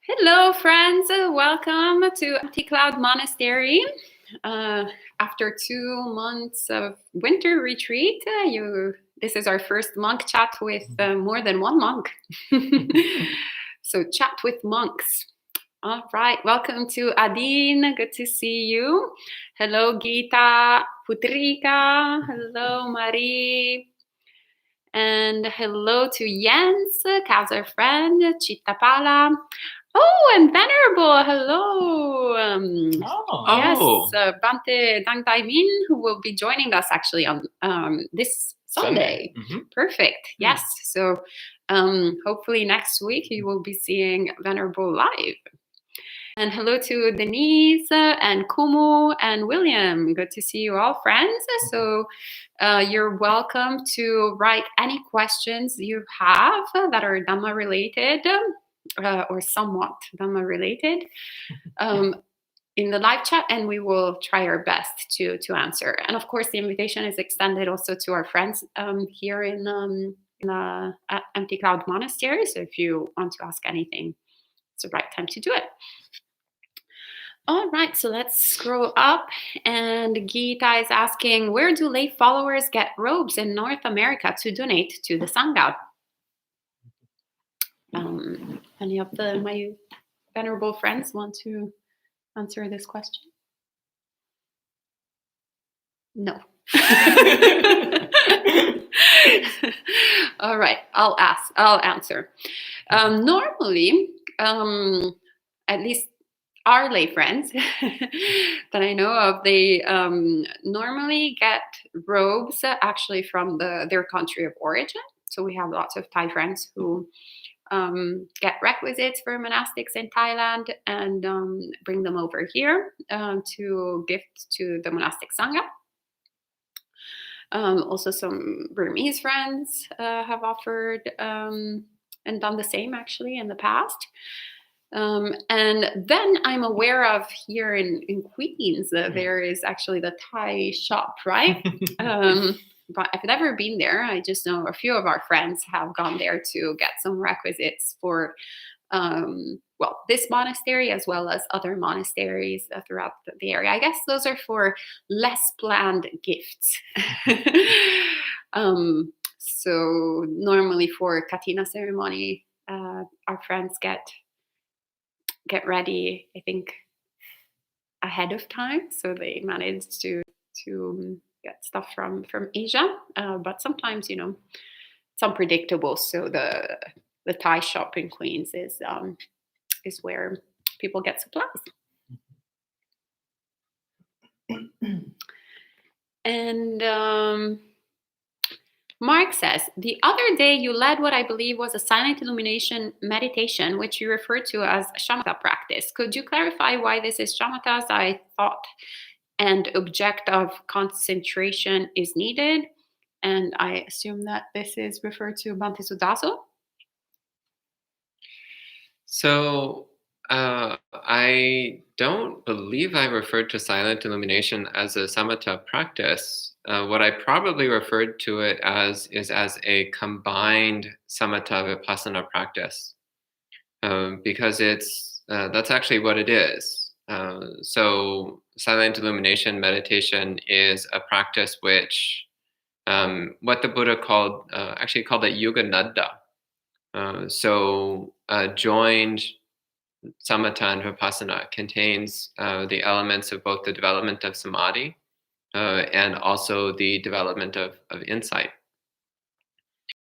Hello, friends. Welcome to Empty Cloud Monastery. After 2 months of winter retreat, this is our first monk chat with more than one monk. So chat with monks. All right. Welcome to Adine. Good to see you. Hello, Gita, Putrika. Hello, Marie. And hello to Jens, Kaz, friend, Chittapala. Oh, and Venerable, hello. Yes, Bante Dangdai Min, who will be joining us actually on this Sunday. Mm-hmm. Perfect, yes. So hopefully next week you will be seeing Venerable live. And hello to Denise and Kumu and William. Good to see you all, friends. So you're welcome to write any questions you have that are Dhamma related. Or somewhat Dhamma related in the live chat, and we will try our best to answer. And of course, the invitation is extended also to our friends here in Empty Cloud Monastery. So if you want to ask anything, it's the right time to do it. All right, so let's scroll up. And Gita is asking, where do lay followers get robes in North America to donate to the Sangha? Any of my venerable friends want to answer this question? No. All right, I'll answer. Normally, at least our lay friends that I know of, they normally get robes actually from their country of origin. So we have lots of Thai friends who get requisites for monastics in Thailand and bring them over here to gift to the monastic Sangha. Also, some Burmese friends have offered and done the same actually in the past. And then I'm aware of here in Queens, there is actually the Thai shop, right? But I've never been there. I just know a few of our friends have gone there to get some requisites for, this monastery as well as other monasteries throughout the area. I guess those are for less planned gifts. So normally for Katina ceremony, our friends get ready, I think, ahead of time. So they managed to get stuff from Asia, but sometimes it's unpredictable. So the Thai shop in Queens is where people get supplies. And Mark says, the other day you led what I believe was a silent illumination meditation, which you referred to as shamatha practice. Could you clarify why this is shamatha? I thought and object of concentration is needed. And I assume that this is referred to Bhante Sudaso. So I don't believe I referred to silent illumination as a samatha practice. What I probably referred to it as is as a combined samatha vipassana practice, because that's actually what it is. So silent illumination meditation is a practice which what the Buddha called it Yuga Nadda. Joined samatha and vipassana contains the elements of both the development of samadhi and also the development of insight.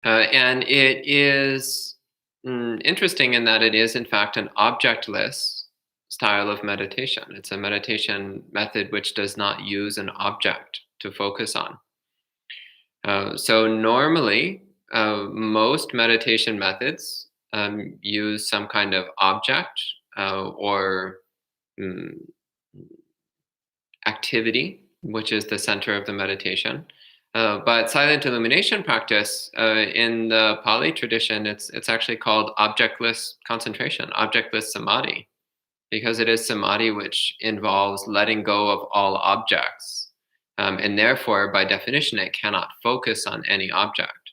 And it is interesting in that it is, in fact, an objectless style of meditation. It's a meditation method which does not use an object to focus on. So normally, most meditation methods use some kind of object or activity, which is the center of the meditation. But silent illumination practice in the Pali tradition, it's actually called objectless concentration, objectless samadhi, because it is samadhi which involves letting go of all objects. And therefore, by definition, it cannot focus on any object.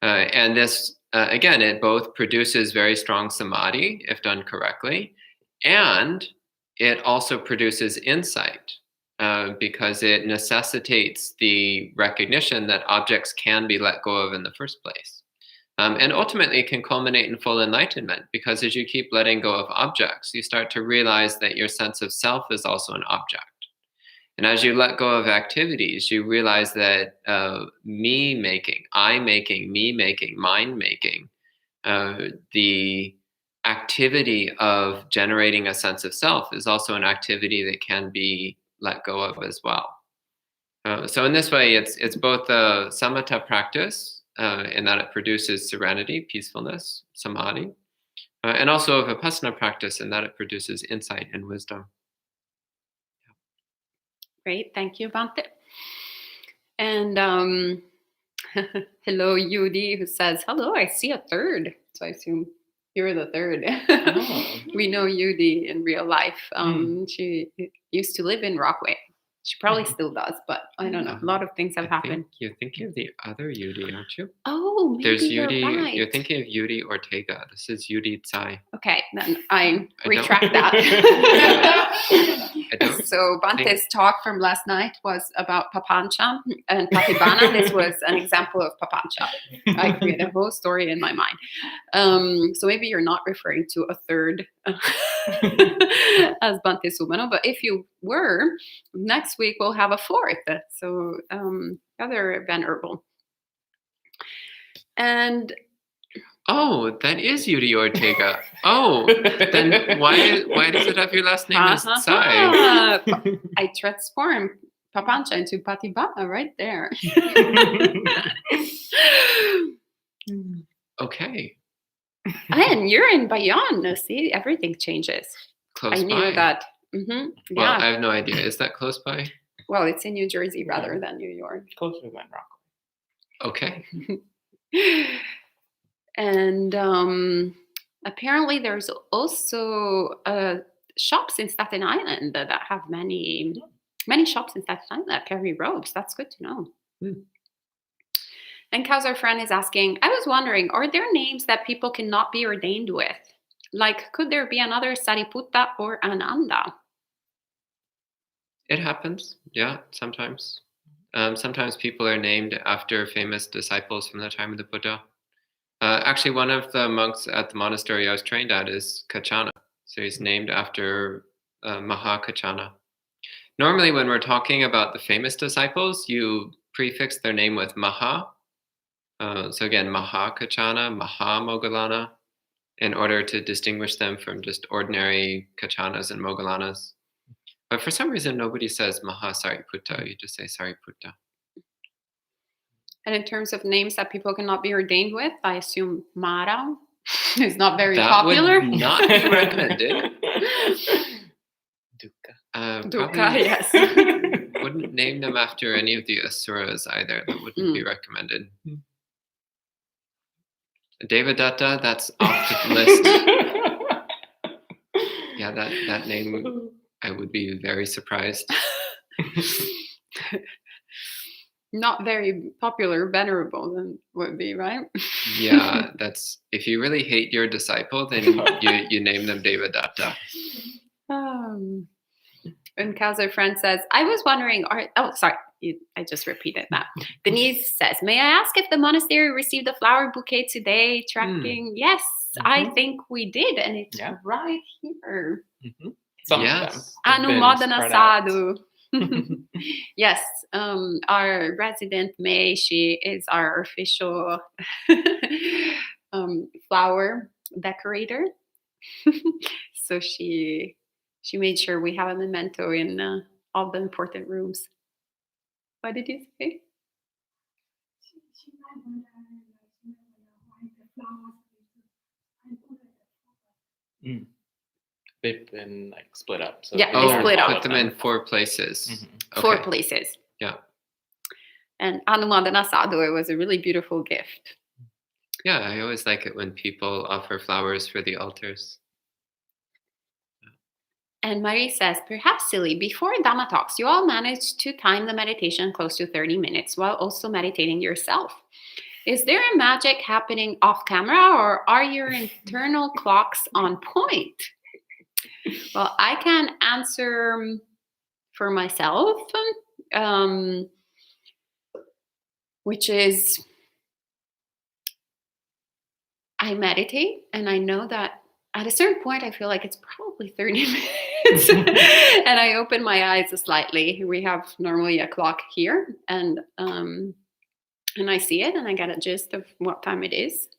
And this again, it both produces very strong samadhi if done correctly, and it also produces insight because it necessitates the recognition that objects can be let go of in the first place. And ultimately can culminate in full enlightenment, because as you keep letting go of objects, you start to realize that your sense of self is also an object. And as you let go of activities, you realize that me making, I making, me making, mind making, the activity of generating a sense of self is also an activity that can be let go of as well. So in this way, it's both a samatha practice in that it produces serenity, peacefulness, samadhi, and also a vipassana practice in that it produces insight and wisdom. Great, thank you, Bhante. And hello, Yudi, who says, hello, I see a third. So I assume you're the third. Oh. We know Yudi in real life. She used to live in Rockaway. She probably still does, but I don't know. A lot of things have happened. You're thinking of the other Yudi, aren't you? Oh, maybe There's you're Yudi. right. You're thinking of Yudi Ortega. This is Yudi Tsai. Okay, then I retract that. So Bhante's talk from last night was about Papancha and Patibana. This was an example of Papancha. I created a whole story in my mind. So maybe you're not referring to a third as Bhante Sumano, but if you were, next week we'll have a fourth. So other venerable. And oh, that is Yudi Ortega. Oh, then why does it have your last name as Tsai? I transformed Papancha into Patibana right there. Okay. And you're in Bayonne. See, everything changes. Close I by. knew that. Well, Yeah. I have no idea. Is that close by? Well, it's in New Jersey rather than New York. Closer to Glen Rock. Okay. And apparently there's also shops in Staten Island that have many shops in Staten Island that carry robes. That's good to know. And Kaz, our friend, is asking, I was wondering, are there names that people cannot be ordained with? Like, could there be another Sariputta or Ananda? It happens. Yeah, sometimes. Sometimes people are named after famous disciples from the time of the Buddha. Actually, one of the monks at the monastery I was trained at is Kachana. So he's named after Mahakachana. Normally, when we're talking about the famous disciples, you prefix their name with Maha. So again, Mahakachana, Mahamoggallana, in order to distinguish them from just ordinary Kachanas and Moggalanas. But for some reason, nobody says Mahasariputta. You just say Sariputta. And in terms of names that people cannot be ordained with, I assume Mara is not very popular. That would not be recommended. Dukkha. Dukkha, yes. Wouldn't name them after any of the asuras either. That wouldn't be recommended. Devadatta, that's off the list. Yeah, that name, I would be very surprised. Not very popular, venerable then would be, right? Yeah, that's, if you really hate your disciple, then you name them Devadatta. And Kaz, friend, says, I was wondering, I just repeated that. Denise says, may I ask if the monastery received a flower bouquet today? Tracking, yes, I think we did, and it's right here. Some of them. Anumodana sadhu. Yes, our resident May, she is our official flower decorator. So she made sure we have a memento in all the important rooms. What did you say? They've been like split up. So Yeah, they split up. Put them in 4 places. Mm-hmm. 4 places. Yeah. And Anumadana Sadhu, it was a really beautiful gift. Yeah, I always like it when people offer flowers for the altars. And Marie says, perhaps silly, before Dhamma talks, you all managed to time the meditation close to 30 minutes while also meditating yourself. Is there a magic happening off camera, or are your internal clocks on point? Well, I can answer for myself, which is I meditate, and I know that at a certain point I feel like it's probably 30 minutes. And I open my eyes slightly. We have normally a clock here, and I see it, and I get a gist of what time it is.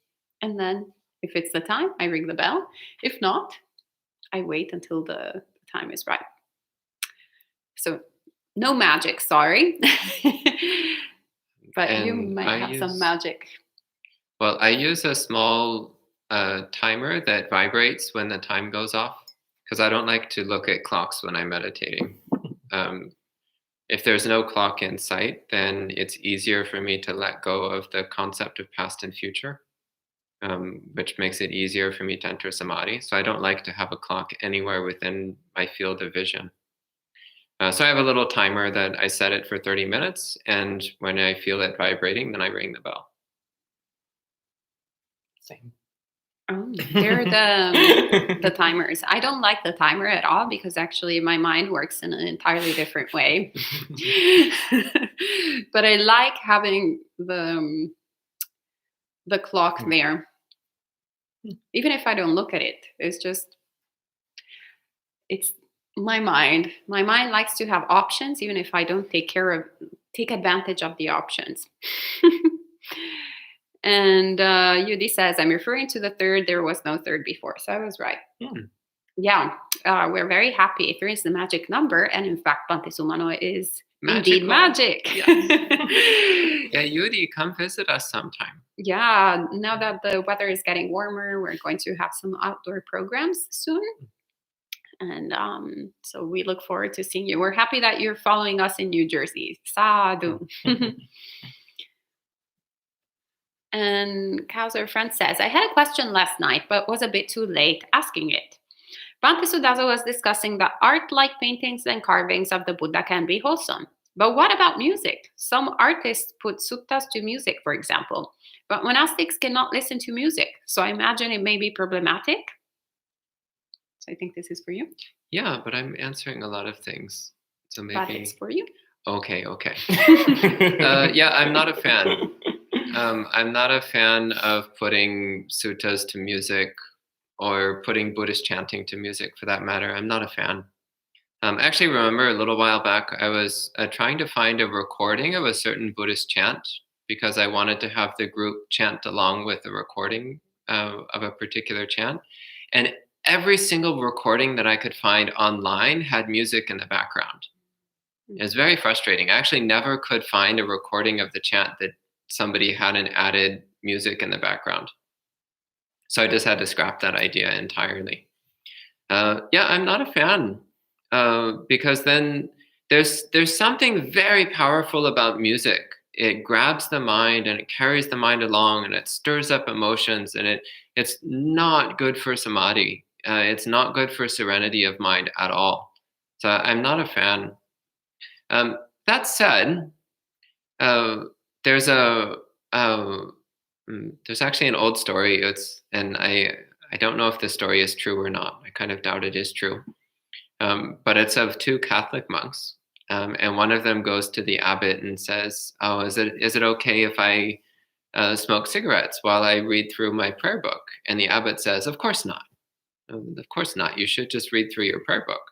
And then if it's the time, I ring the bell. If not, I wait until the time is right. So no magic, sorry. But And you might have some magic. Well, I use a small timer that vibrates when the time goes off, because I don't like to look at clocks when I'm meditating. If there's no clock in sight, then it's easier for me to let go of the concept of past and future, which makes it easier for me to enter samadhi. So I don't like to have a clock anywhere within my field of vision. So I have a little timer that I set it for 30 minutes, and when I feel it vibrating, then I ring the bell. Same. Oh, they're the timers. I don't like the timer at all, because actually my mind works in an entirely different way. But I like having the clock there. Even if I don't look at it, it's my mind. My mind likes to have options, even if I don't take advantage of the options. And Yudi says, I'm referring to the third. There was no third before. So I was right. Yeah, we're very happy. 3 is the magic number. And in fact, Bhante Sumano is indeed magic. Yes. Yeah, Yudi, come visit us sometime. Yeah, now that the weather is getting warmer, we're going to have some outdoor programs soon. And so we look forward to seeing you. We're happy that you're following us in New Jersey. Sadhu. And Kauser Friend says, I had a question last night, but was a bit too late asking it. Bhante Sudaza was discussing that art like paintings and carvings of the Buddha can be wholesome. But what about music? Some artists put suttas to music, for example. But monastics cannot listen to music. So I imagine it may be problematic. So I think this is for you. Yeah, but I'm answering a lot of things. So maybe... But it's for you. Okay. Yeah, I'm not a fan. I'm not a fan of putting suttas to music, or putting Buddhist chanting to music, for that matter. I'm not a fan. Actually, remember a little while back, I was trying to find a recording of a certain Buddhist chant, because I wanted to have the group chant along with the recording of a particular chant. And every single recording that I could find online had music in the background. It was very frustrating. I actually never could find a recording of the chant that somebody hadn't added music in the background. So I just had to scrap that idea entirely. Yeah, I'm not a fan, because then there's something very powerful about music. It grabs the mind and it carries the mind along, and it stirs up emotions, and it's not good for samadhi. It's not good for serenity of mind at all. So I'm not a fan. That said, there's actually an old story. And I don't know if the story is true or not. I kind of doubt it is true. But it's of 2 Catholic monks, and one of them goes to the abbot and says, "Oh, is it okay if I smoke cigarettes while I read through my prayer book?" And the abbot says, "Of course not. Of course not. You should just read through your prayer book."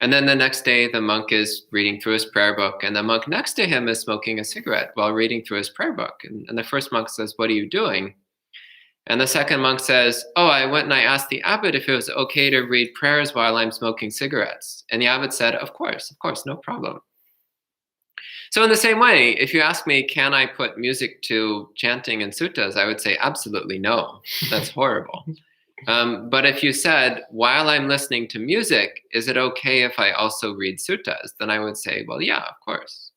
And then the next day, the monk is reading through his prayer book, and the monk next to him is smoking a cigarette while reading through his prayer book. And the first monk says, "What are you doing?" And the second monk says, "Oh, I went and I asked the abbot if it was okay to read prayers while I'm smoking cigarettes." And the abbot said, of course, no problem." So in the same way, if you ask me, can I put music to chanting and suttas, I would say absolutely no. That's horrible. But if you said, while I'm listening to music, is it okay if I also read suttas? Then I would say, well, yeah, of course.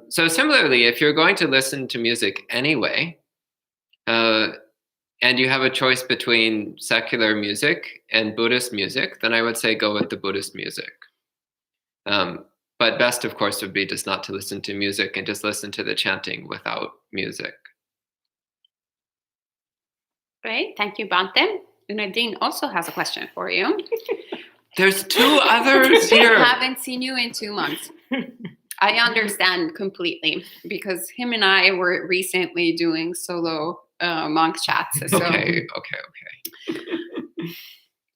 So similarly, if you're going to listen to music anyway, and you have a choice between secular music and Buddhist music, then I would say go with the Buddhist music. But best, of course, would be just not to listen to music and just listen to the chanting without music. Great. Thank you, Bante. Nadine also has a question for you. There's 2 others here. I haven't seen you in 2 months. I understand completely because him and I were recently doing solo monk chats. So Okay.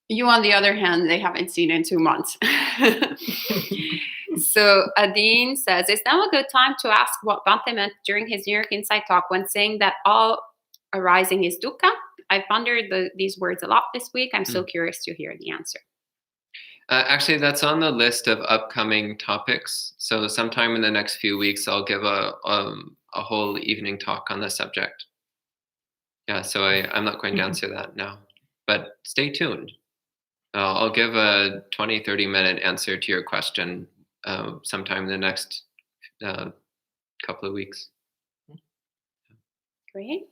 you, on the other hand, they haven't seen in 2 months. So Adine says, is now a good time to ask what Bante meant during his New York Insight talk when saying that all arising is dukkha? I pondered these words a lot this week. I'm so curious to hear the answer. Actually, that's on the list of upcoming topics. So sometime in the next few weeks, I'll give a whole evening talk on the subject. Yeah, so I'm not going to answer that now, but stay tuned. I'll give a 20, 30-minute answer to your question sometime in the next couple of weeks. Great.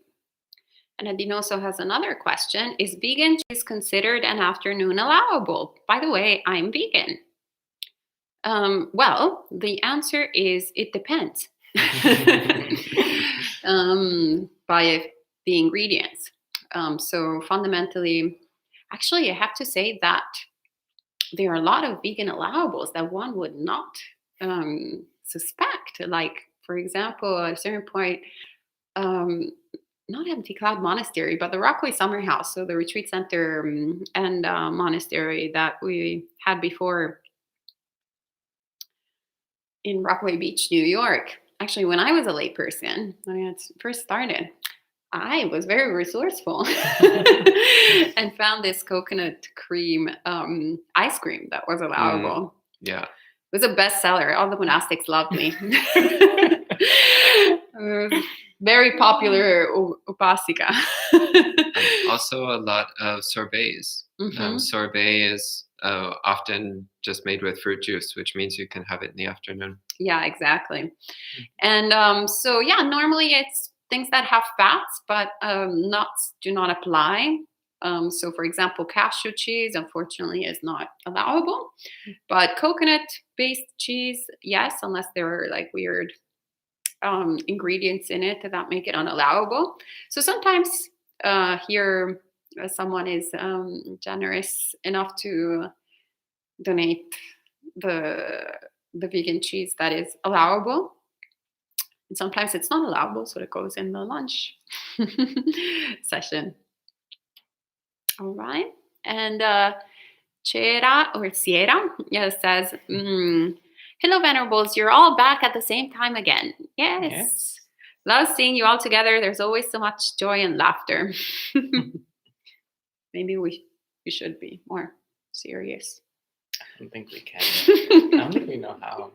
And Adine also has another question. Is vegan cheese considered an afternoon allowable? By the way, I'm vegan. Well, the answer is it depends by the ingredients. So fundamentally, actually, I have to say that there are a lot of vegan allowables that one would not suspect. Like, for example, at a certain point, not Empty Cloud Monastery, but the Rockaway Summer House, so the retreat center and monastery that we had before in Rockaway Beach, New York. Actually, when I was a layperson, when I first started, I was very resourceful and found this coconut cream ice cream that was allowable. Yeah. It was a bestseller. All the monastics loved me. Very popular upasika. Also a lot of sorbets. Sorbet is often just made with fruit juice, which means you can have it in the afternoon. Yeah, exactly. And so, yeah, normally it's things that have fats, but nuts do not apply. So, for example, cashew cheese, unfortunately, is not allowable. But coconut-based cheese, yes, unless there are like weird ingredients in it that make it unallowable. So sometimes here someone is generous enough to donate the vegan cheese that is allowable. And sometimes it's not allowable, so it goes in the lunch session. All right. And Cera or Sierra says, hello, Venerables. You're all back at the same time again. Yes. Love seeing you all together. There's always so much joy and laughter. Maybe we should be more serious. I don't think we can. I don't think we know how.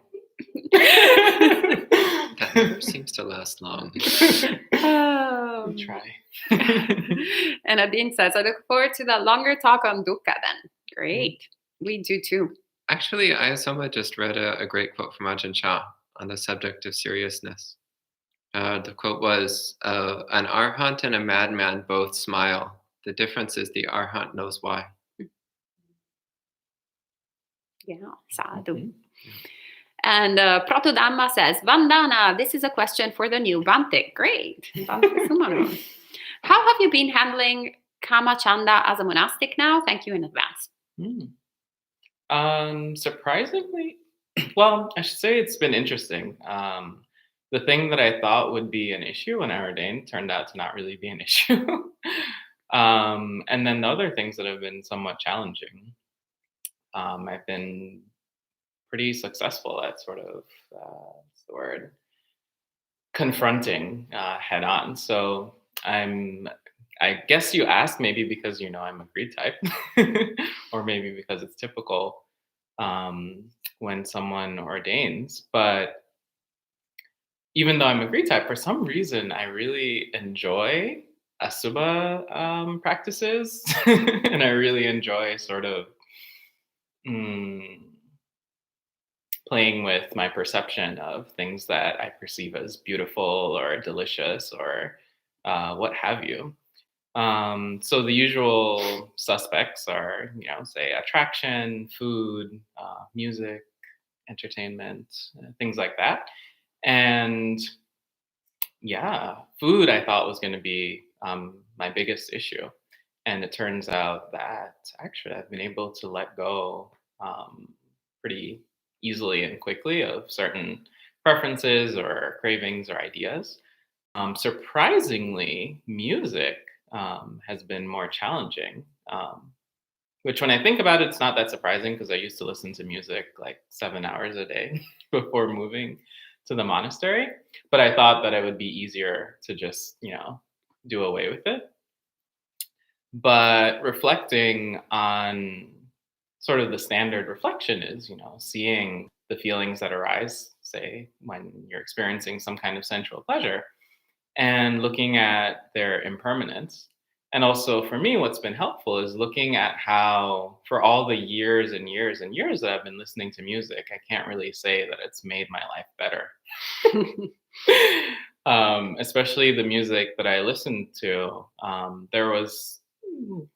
That never seems to last long. We try. And Adine says, I look forward to that longer talk on dukkha then. Great. We do too. Actually, Ayasoma just read a great quote from Ajahn Chah on the subject of seriousness. The quote was, an arhat and a madman both smile. The difference is the arhat knows why. Yeah, sadhu. And Prato Dhamma says, Vandana, this is a question for the new Bante. Great. Bante Sumano. How have you been handling Kama Chanda as a monastic now? Thank you in advance. Surprisingly, well, I should say it's been interesting. The thing that I thought would be an issue when I ordained turned out to not really be an issue. And then the other things that have been somewhat challenging, I've been pretty successful at sort of, what's the word, confronting head on. So I guess you asked maybe because, I'm a greed type, or maybe because it's typical when someone ordains. But even though I'm a greed type, for some reason, I really enjoy asubha practices. And I really enjoy sort of playing with my perception of things that I perceive as beautiful or delicious or what have you. So the usual suspects are, say attraction, food, music, entertainment, things like that. And yeah, food I thought was going to be my biggest issue. And it turns out that actually I've been able to let go pretty easily and quickly of certain preferences or cravings or ideas. Surprisingly, music has been more challenging. Which, when I think about it, it's not that surprising because I used to listen to music like 7 hours a day before moving to the monastery. But I thought that it would be easier to just, do away with it. But reflecting on sort of the standard reflection is, seeing the feelings that arise, say, when you're experiencing some kind of sensual pleasure, and looking at their impermanence. And also for me, what's been helpful is looking at how, for all the years and years and years that I've been listening to music, I can't really say that it's made my life better. Especially the music that I listened to, there was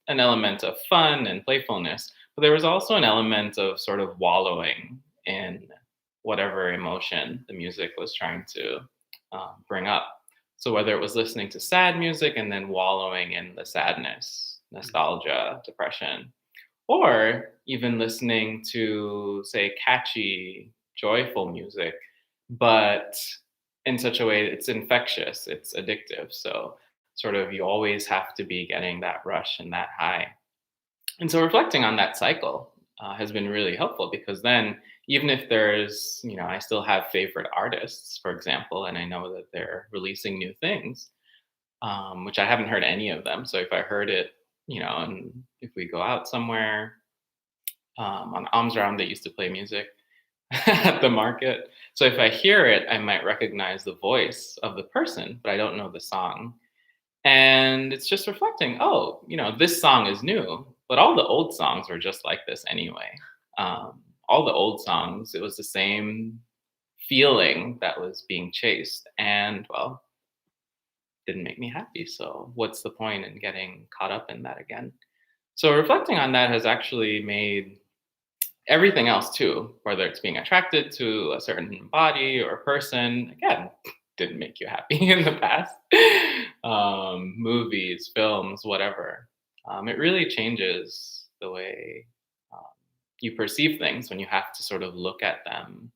an element of fun and playfulness, but there was also an element of sort of wallowing in whatever emotion the music was trying to bring up. So whether it was listening to sad music and then wallowing in the sadness, nostalgia, depression, or even listening to, say, catchy, joyful music, but in such a way it's infectious, it's addictive. So sort of you always have to be getting that rush and that high. And so reflecting on that cycle has been really helpful, because then even if there's, I still have favorite artists, for example, and I know that they're releasing new things, which I haven't heard any of them. So if I heard it, and if we go out somewhere, on Amsram, they used to play music at the market. So if I hear it, I might recognize the voice of the person, but I don't know the song. And it's just reflecting, this song is new, but all the old songs were just like this anyway. All the old songs, it was the same feeling that was being chased, and well, didn't make me happy. So what's the point in getting caught up in that again? So reflecting on that has actually made everything else too, whether it's being attracted to a certain body or person, again, didn't make you happy in the past. Movies, films, whatever. It really changes the way you perceive things when you have to sort of look at them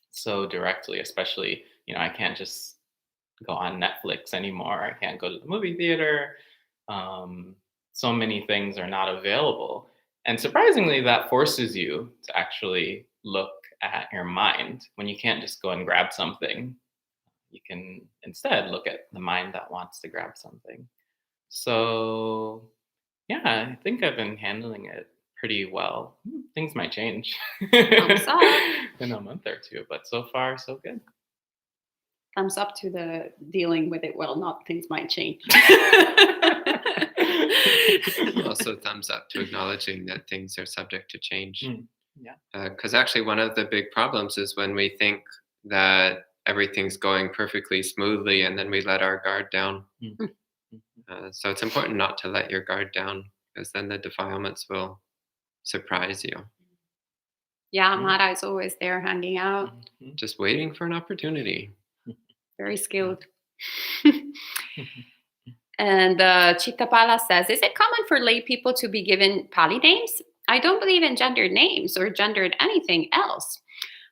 so directly, especially, I can't just go on Netflix anymore. I can't go to the movie theater. So many things are not available. And surprisingly, that forces you to actually look at your mind. When you can't just go and grab something, you can instead look at the mind that wants to grab something. So yeah, I think I've been handling it pretty well. Things might change in a month or two, but so far so good. Thumbs up to the dealing with it well, not things might change. Also thumbs up to acknowledging that things are subject to change. Yeah. Because actually one of the big problems is when we think that everything's going perfectly smoothly and then we let our guard down. So it's important not to let your guard down, because then the defilements will surprise you. Yeah, Mara is always there hanging out. Just waiting for an opportunity. Very skilled. And Chittapala says, is it common for lay people to be given Pali names? I don't believe in gendered names or gendered anything else.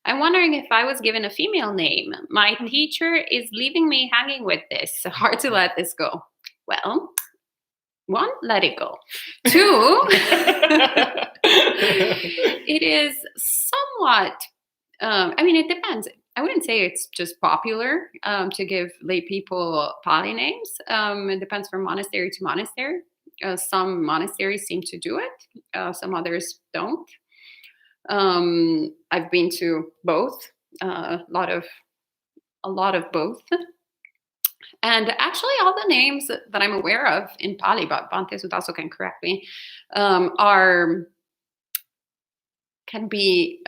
I'm wondering if I was given a female name. My teacher is leaving me hanging with this. Hard to let this go. Well, 1, let it go. 2, it is somewhat, it depends. I wouldn't say it's just popular to give lay people Pali names. It depends from monastery to monastery. Some monasteries seem to do it. Some others don't. I've been to both, a lot of both. And actually all the names that I'm aware of in Pali, but Bhante Sutaso can correct me, can be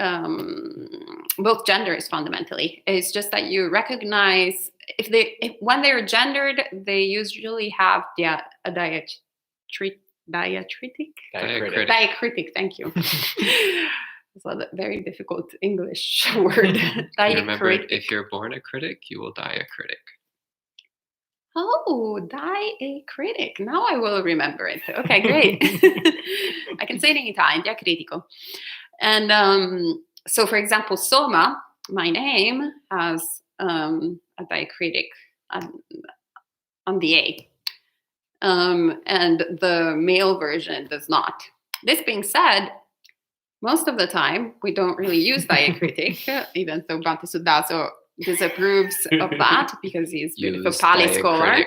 both genders fundamentally. It's just that you recognize when they're gendered, they usually have a diacritic. Thank you. It's a very difficult English word. Remember, Diacritic. if you're born a critic, you will die a critic. Oh, diacritic. Now I will remember it. Okay, great. I can say it anytime. Diacritico. And so, for example, Soma, my name, has a diacritic on the A. And the male version does not. This being said, most of the time we don't really use diacritic, even though Bhante Sudaso disapproves of that because he's a Pali scholar.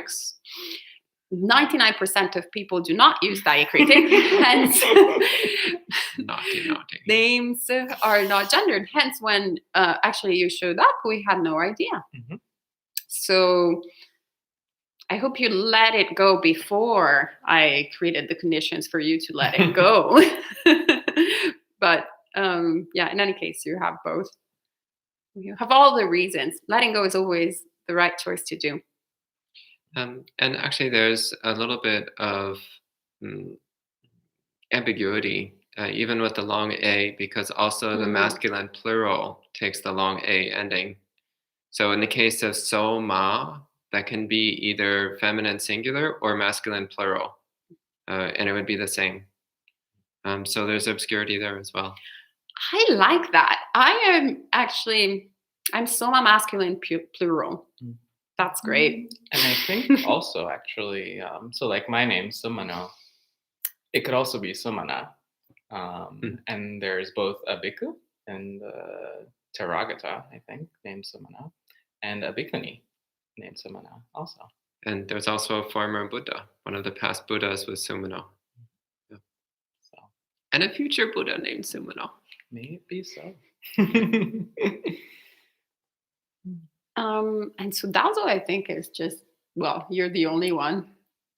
99% of people do not use diacritic, hence naughty. Names are not gendered. Hence, when actually you showed up, we had no idea. Mm-hmm. So I hope you let it go before I created the conditions for you to let it go. But yeah, in any case, you have both. You have all the reasons. Letting go is always the right choice to do. And actually, there's a little bit of ambiguity, even with the long A, because also the masculine plural takes the long A ending. So in the case of Soma, that can be either feminine singular or masculine plural, and it would be the same. So there's obscurity there as well. I like that. I'm Soma masculine plural. That's great. And I think also actually, so like my name, Sumano, it could also be Sumana. And there's both a bhikkhu and Tathagata, I think, named Sumana, and a bhikkhuni named Sumana also. And there's also a former Buddha. One of the past Buddhas was Sumano. Yeah. So. And a future Buddha named Sumano. Maybe so. And Sudaso, I think, is just, well, you're the only one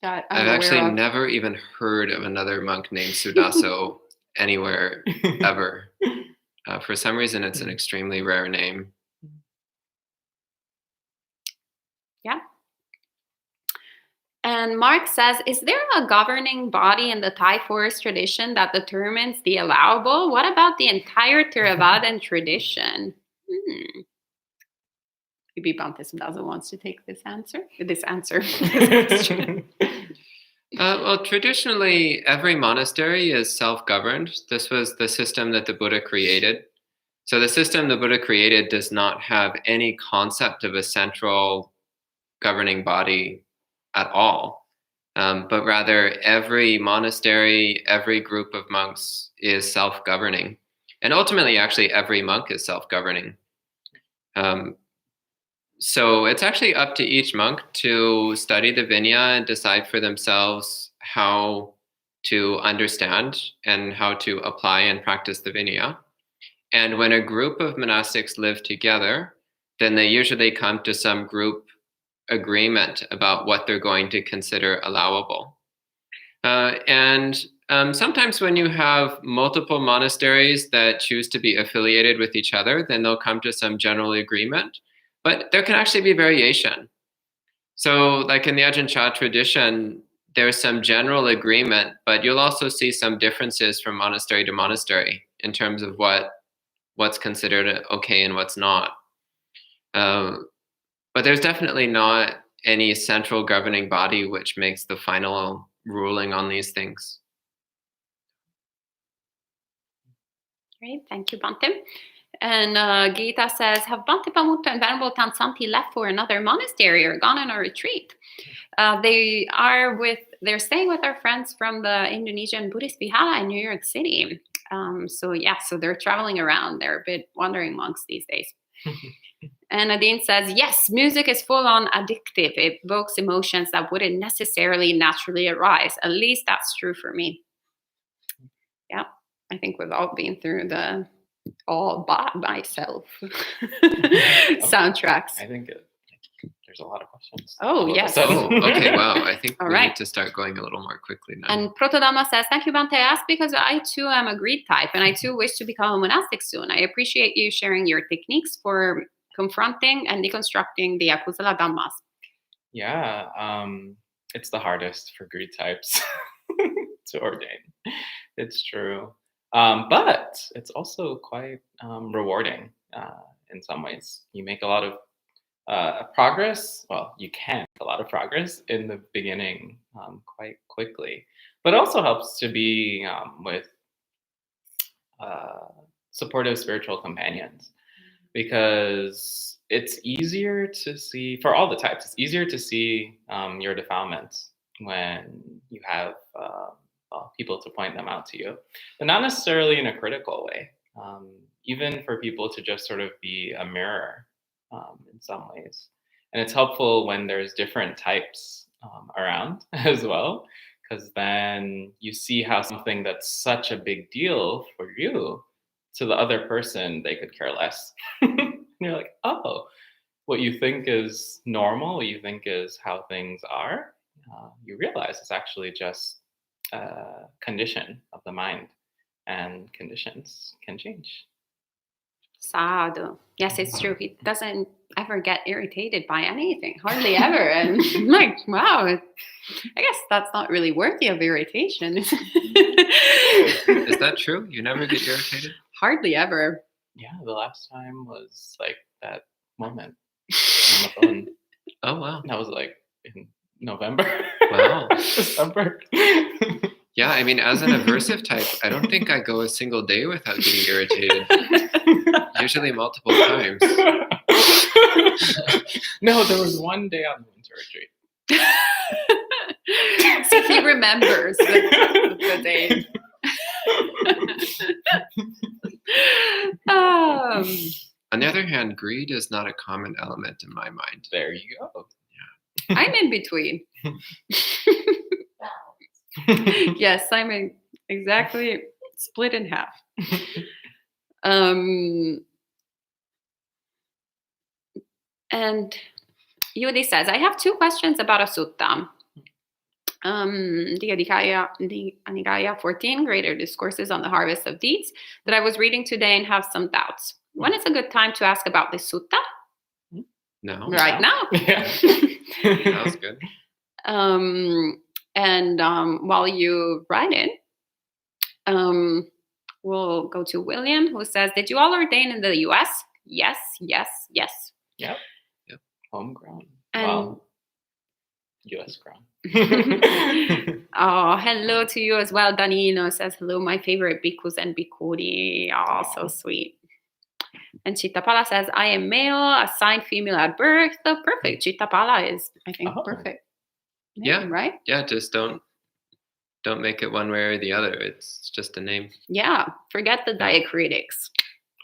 that I've actually never even heard of another monk named Sudaso anywhere ever. For some reason, it's an extremely rare name. Yeah. And Mark says, is there a governing body in the Thai forest tradition that determines the allowable? What about the entire Theravadan tradition? Maybe Bhante Sudaso wants to take this answer. Well, traditionally, every monastery is self-governed. This was the system that the Buddha created. So the system the Buddha created does not have any concept of a central governing body at all. But rather, every monastery, every group of monks is self-governing. And ultimately, actually, every monk is self-governing. So it's actually up to each monk to study the Vinaya and decide for themselves how to understand and how to apply and practice the Vinaya. And when a group of monastics live together, then they usually come to some group agreement about what they're going to consider allowable. And sometimes when you have multiple monasteries that choose to be affiliated with each other, then they'll come to some general agreement. But there can actually be variation. So like in the Ajahn Chah tradition, there's some general agreement, but you'll also see some differences from monastery to monastery in terms of what's considered okay and what's not. But there's definitely not any central governing body which makes the final ruling on these things. Great, thank you, Bhante. And Gita says, have Bhante Pamutta and Venerable Tansanti left for another monastery or gone on a retreat? They're staying with our friends from the Indonesian Buddhist Vihara in New York City. So they're traveling around. They're a bit wandering monks these days. And Nadine says, yes, music is full-on addictive. It evokes emotions that wouldn't necessarily naturally arise. At least that's true for me. Yeah, I think we've all been through the all by myself soundtracks. I think there's a lot of questions. Oh, yes. Okay, wow. I think we right. need to start going a little more quickly now. And Protodama says, thank you, Bhante. I asked because I too am a greed type and I too wish to become a monastic soon. I appreciate you sharing your techniques for confronting and deconstructing the Akusala Dhammas. Yeah, it's the hardest for greed types to ordain. It's true. But it's also quite rewarding in some ways. You make a lot of progress. Well, you can make a lot of progress in the beginning quite quickly, but also helps to be with supportive spiritual companions, because it's easier to see, for all the types, it's easier to see your defilements when you have people to point them out to you, but not necessarily in a critical way. Even for people to just sort of be a mirror in some ways. And it's helpful when there's different types around as well, because then you see how something that's such a big deal for you, to the other person, they could care less. And you're like, oh, what you think is normal, what you think is how things are, you realize it's actually just a condition of the mind, and conditions can change. Sadhu. Yes, it's true. He doesn't ever get irritated by anything, hardly ever. And I'm like, wow, I guess that's not really worthy of irritation. Is that true? You never get irritated? Hardly ever. Yeah, the last time was like that moment on the phone. Oh, wow. That was like in November. Wow. December. Yeah, I mean, as an aversive type, I don't think I go a single day without getting irritated. Usually multiple times. No, there was one day on the winter retreat. So he remembers the day. On the other hand, greed is not a common element in my mind. There you go. Yeah. I'm in between. Yes, I'm exactly split in half. And Yudi says, I have two questions about a sutta. The Nikaya 14, Greater Discourses on the Harvest of Deeds, that I was reading today and have some doubts. When is a good time to ask about this sutta? No. Right now. Yeah. That was good. And while you write it, we'll go to William, who says, did you all ordain in the US? Yes, yes, yes. Yep. Homegrown. And well, US grown. Oh, hello to you as well. Danilo says, hello, my favorite bhikkhus and bhikkhuni. Oh, so sweet. And Chittapala says, I am male, assigned female at birth. Oh, perfect. Chittapala is, I think, perfect. Yeah. Right? Yeah, just don't make it one way or the other. It's just a name. Yeah. Forget the diacritics.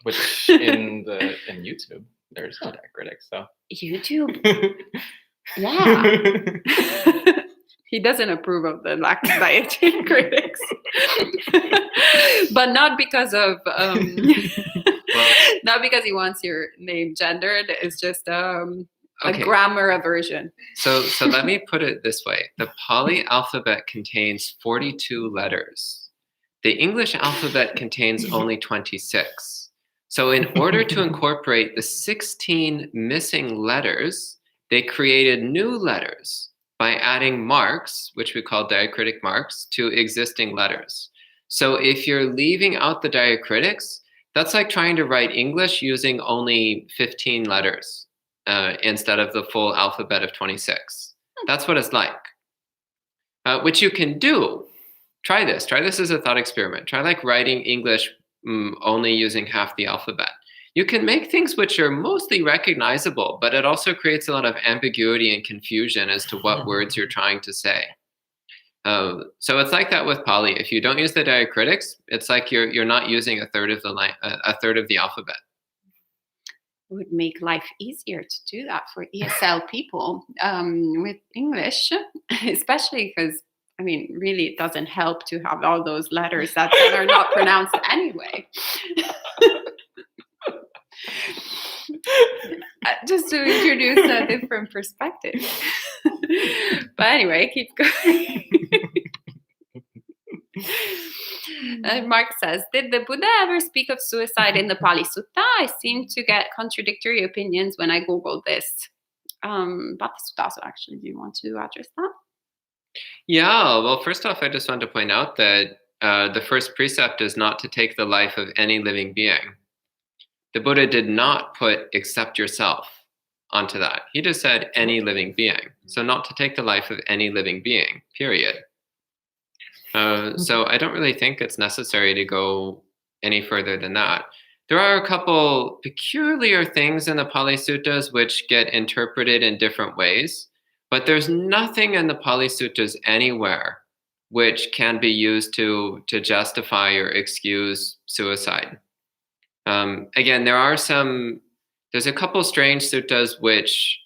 Which in YouTube, there's no diacritics, so. YouTube? Yeah. He doesn't approve of the lack of diacritics. But not because of not because he wants your name gendered. It's just a grammar aversion. So let me put it this way. The Pali alphabet contains 42 letters. The English alphabet contains only 26. So in order to incorporate the 16 missing letters, they created new letters by adding marks, which we call diacritic marks, to existing letters. So if you're leaving out the diacritics, that's like trying to write English using only 15 letters instead of the full alphabet of 26. That's what it's like. Which you can do. Try this. Try this as a thought experiment. Try like writing English only using half the alphabet. You can make things which are mostly recognizable, but it also creates a lot of ambiguity and confusion as to what words you're trying to say. So it's like that with Pali. If you don't use the diacritics, it's like you're not using a third of the alphabet. It would make life easier to do that for ESL people with English, especially because, I mean, really it doesn't help to have all those letters that are not pronounced anyway. Just to introduce a different perspective. But anyway, keep going. And Mark says, did the Buddha ever speak of suicide in the Pali Sutta? I seem to get contradictory opinions when I Googled this. About the Sutta, so actually, do you want to address that? Yeah, well, first off, I just want to point out that the first precept is not to take the life of any living being. The Buddha did not put except yourself onto that. He just said any living being. So not to take the life of any living being, period. So I don't really think it's necessary to go any further than that. There are a couple peculiar things in the Pali Suttas which get interpreted in different ways, but there's nothing in the Pali Suttas anywhere which can be used to justify or excuse suicide. Again, there's a couple strange suttas which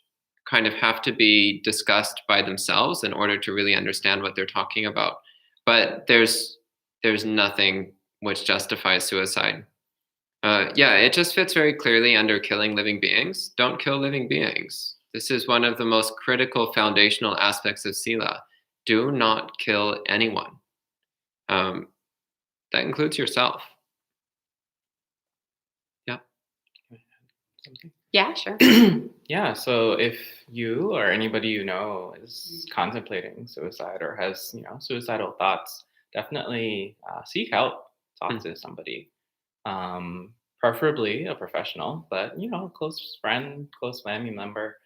kind of have to be discussed by themselves in order to really understand what they're talking about. But there's nothing which justifies suicide. It just fits very clearly under killing living beings. Don't kill living beings. This is one of the most critical foundational aspects of Sila. Do not kill anyone. That includes yourself. Yeah. Yeah, sure. Yeah, so if you or anybody you know is contemplating suicide or has, suicidal thoughts, definitely seek help. Talk to somebody, preferably a professional, but a close friend, close family member.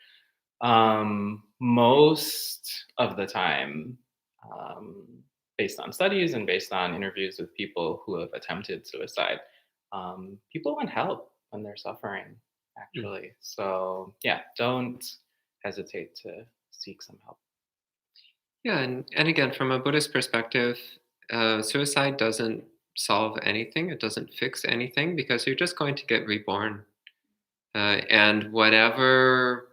Most of the time, based on studies and based on interviews with people who have attempted suicide, people want help when they're suffering, actually. So yeah, don't hesitate to seek some help. Yeah, and again, from a Buddhist perspective, suicide doesn't solve anything. It doesn't fix anything because you're just going to get reborn. And whatever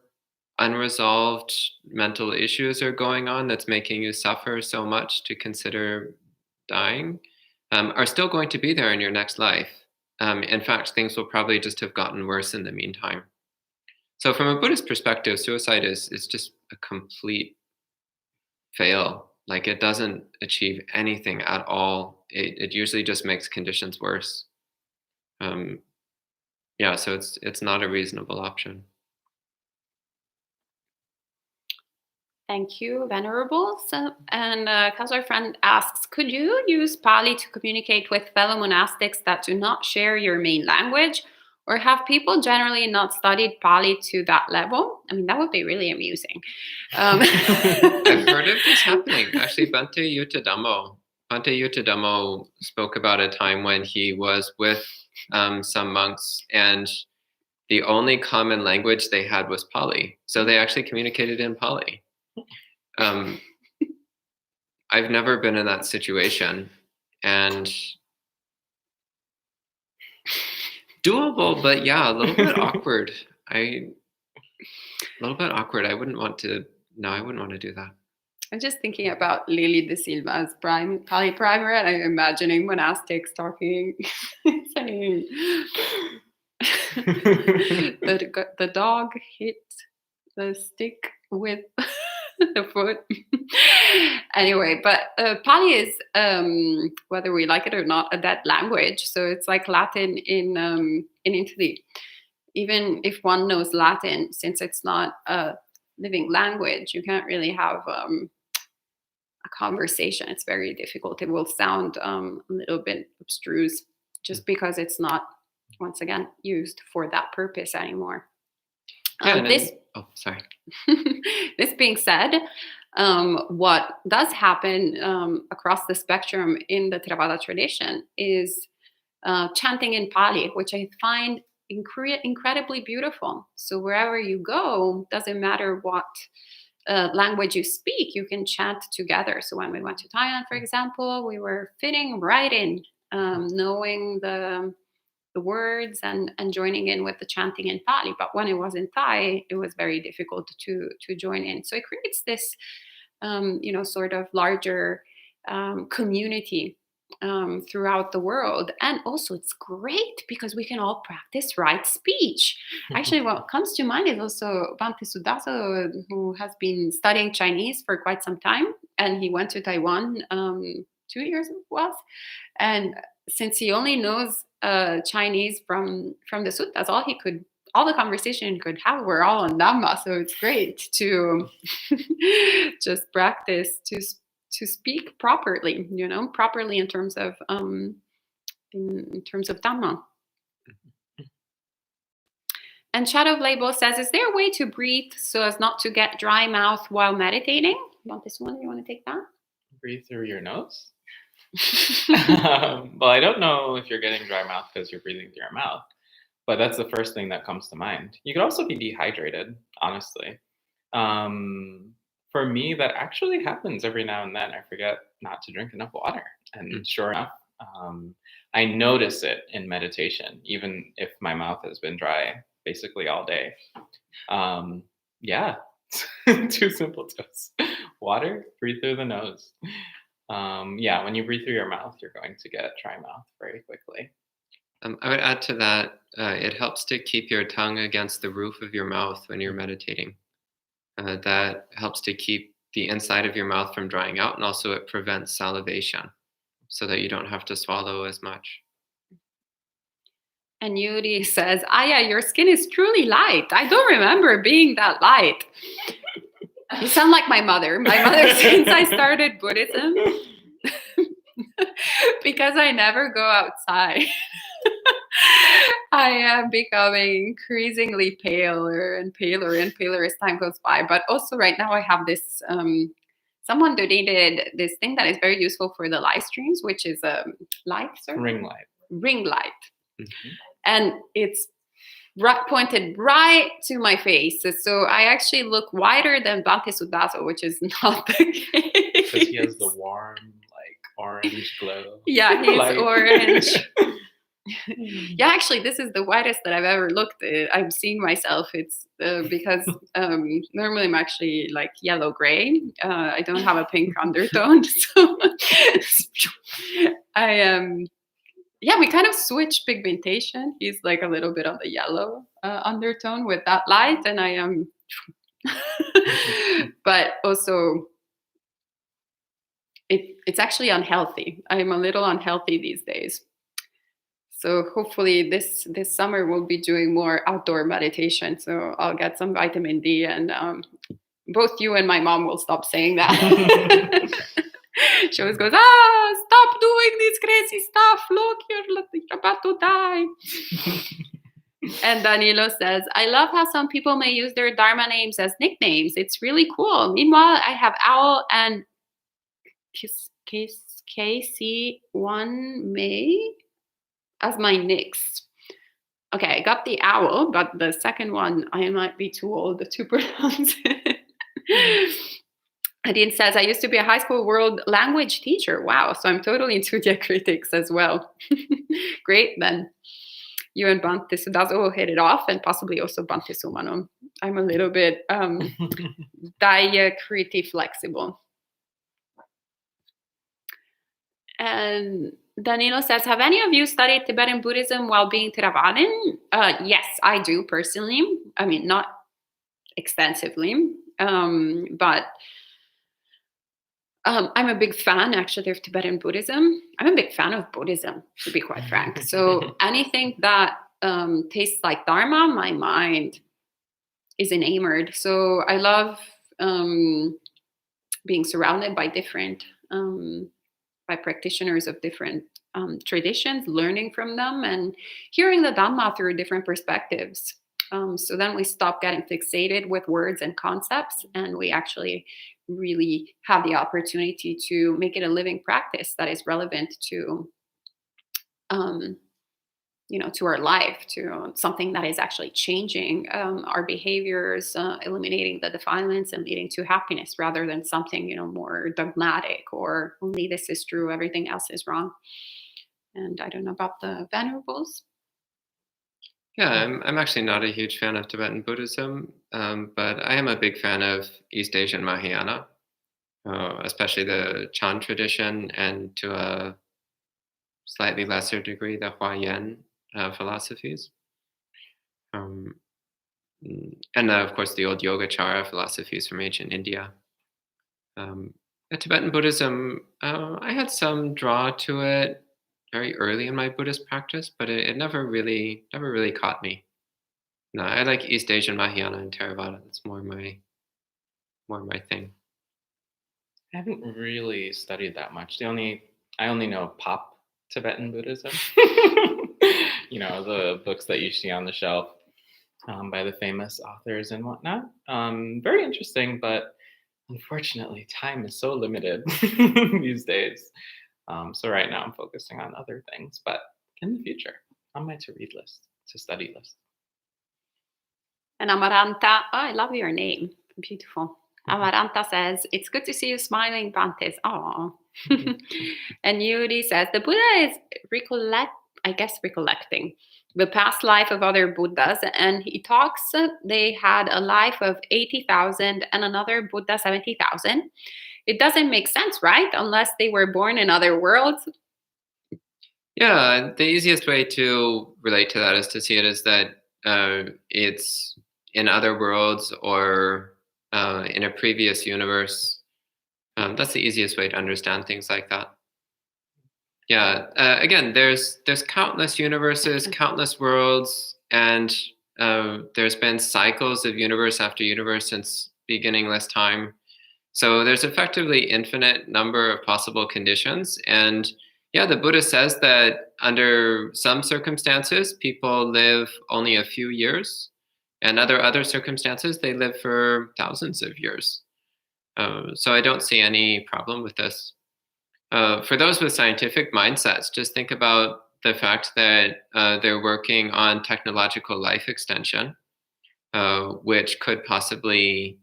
unresolved mental issues are going on that's making you suffer so much to consider dying are still going to be there in your next life. In fact, things will probably just have gotten worse in the meantime. So from a Buddhist perspective, suicide is just a complete fail. Like, it doesn't achieve anything at all. It usually just makes conditions worse. So it's not a reasonable option. Thank you, Venerable. And because our friend asks, could you use Pali to communicate with fellow monastics that do not share your main language? Or have people generally not studied Pali to that level? I mean, that would be really amusing. I've heard of this happening. Actually, Bhante Yuttadhammo spoke about a time when he was with some monks, and the only common language they had was Pali. So they actually communicated in Pali. I've never been in that situation, and doable, but yeah, a little bit awkward. I wouldn't want to do that. I'm just thinking about Lily de Silva's Pali primer, and I'm imagining monastics talking, saying, the dog hit the stick with the foot. Anyway, but Pali is, whether we like it or not, a dead language. So it's like Latin in Italy. Even if one knows Latin, since it's not a living language, you can't really have a conversation. It's very difficult. It will sound a little bit abstruse just because it's not, once again, used for that purpose anymore. Sorry. This being said, what does happen across the spectrum in the Theravada tradition is chanting in Pali, which I find incredibly beautiful. So wherever you go, doesn't matter what language you speak, you can chant together. So when we went to Thailand, for example, we were fitting right in, knowing the words and joining in with the chanting in Pali. But when it was in Thai, it was very difficult to join in. So it creates this, sort of larger community throughout the world. And also it's great because we can all practice right speech. Actually, what comes to mind is also Bhante Sudaso, who has been studying Chinese for quite some time. And he went to Taiwan 2 years it was. And since he only knows Chinese from the suttas, all the conversation he could have were all on Dhamma. So it's great to just practice to speak properly, properly in terms of Dhamma. And Shadow Label says, is there a way to breathe so as not to get dry mouth while meditating? Want this one? You want to take that? Breathe through your nose? Well, I don't know if you're getting dry mouth because you're breathing through your mouth, but that's the first thing that comes to mind. You could also be dehydrated, honestly. For me, that actually happens every now and then. I forget not to drink enough water. And sure enough, I notice it in meditation, even if my mouth has been dry basically all day. Yeah, 2 simple tips. Water, breathe through the nose. Yeah, when you breathe through your mouth, you're going to get dry mouth very quickly. I would add to that, it helps to keep your tongue against the roof of your mouth when you're meditating. That helps to keep the inside of your mouth from drying out, and also it prevents salivation so that you don't have to swallow as much. And Yuri says, Aya, your skin is truly light. I don't remember being that light. You sound like my mother. My mother, since I started Buddhism, because I never go outside, I am becoming increasingly paler and paler and paler as time goes by. But also right now I have this, someone donated this thing that is very useful for the live streams, which is a light, sir? Ring light. Ring light. Mm-hmm. And it's pointed right to my face. So I actually look whiter than Bhante Sudaso, which is not the case. Because he has the warm, like, orange glow. Yeah, he's orange. Yeah, actually, this is the whitest that I've ever looked at. I'm seeing myself. It's because normally I'm actually like yellow gray. I don't have a pink undertone. So I am. Yeah, we kind of switch pigmentation. He's like a little bit on the yellow undertone with that light, and I am. But also, it's actually unhealthy. I'm a little unhealthy these days. So hopefully this summer we'll be doing more outdoor meditation. So I'll get some vitamin D, and both you and my mom will stop saying that. She always goes, stop doing this crazy stuff. Look, you're about to die. And Danilo says, I love how some people may use their Dharma names as nicknames. It's really cool. Meanwhile, I have Owl and KC1 May as my nicks. Okay, I got the Owl, but the second one, I might be too old to pronounce it. Adine says, I used to be a high school world language teacher. Wow, so I'm totally into diacritics as well. Great, then. You and Bhante Sudaso hit it off, and possibly also Bhante Sumano. I'm a little bit diacritic flexible. And Danilo says, have any of you studied Tibetan Buddhism while being Theravadan? Yes, I do personally. I mean, not extensively, but I'm a big fan, actually, of Tibetan Buddhism. I'm a big fan of Buddhism, to be quite frank. So anything that tastes like Dharma, my mind is enamored. So I love being surrounded by different, by practitioners of different traditions, learning from them and hearing the Dhamma through different perspectives. So then we stop getting fixated with words and concepts, and we actually really have the opportunity to make it a living practice that is relevant to, to our life, to something that is actually changing our behaviors, eliminating the defilements and leading to happiness, rather than something, more dogmatic or only this is true, everything else is wrong. And I don't know about the venerables. Yeah, I'm actually not a huge fan of Tibetan Buddhism, but I am a big fan of East Asian Mahayana, especially the Chan tradition, and to a slightly lesser degree, the Huayan philosophies. And of course, the old Yogacara philosophies from ancient India. Tibetan Buddhism, I had some draw to it very early in my Buddhist practice, but it never really caught me. No, I like East Asian Mahayana and Theravada. That's more my thing. I haven't really studied that much. I only know pop Tibetan Buddhism. The books that you see on the shelf by the famous authors and whatnot. Very interesting, but unfortunately, time is so limited these days. So right now I'm focusing on other things, but in the future, on my to-read list, to study list. And Amaranta, I love your name. Beautiful. Amaranta says, it's good to see you smiling, Bhante. Oh. And Yuri says, the Buddha is recollecting the past life of other Buddhas. And he talks, they had a life of 80,000 and another Buddha 70,000. It doesn't make sense, right? Unless they were born in other worlds. Yeah, the easiest way to relate to that is to see it as that it's in other worlds or in a previous universe. That's the easiest way to understand things like that. Yeah, again, there's countless universes, countless worlds, and there's been cycles of universe after universe since beginningless time. So there's effectively infinite number of possible conditions. And yeah, the Buddha says that under some circumstances, people live only a few years, and other circumstances, they live for thousands of years. So I don't see any problem with this. For those with scientific mindsets, just think about the fact that they're working on technological life extension, which could possibly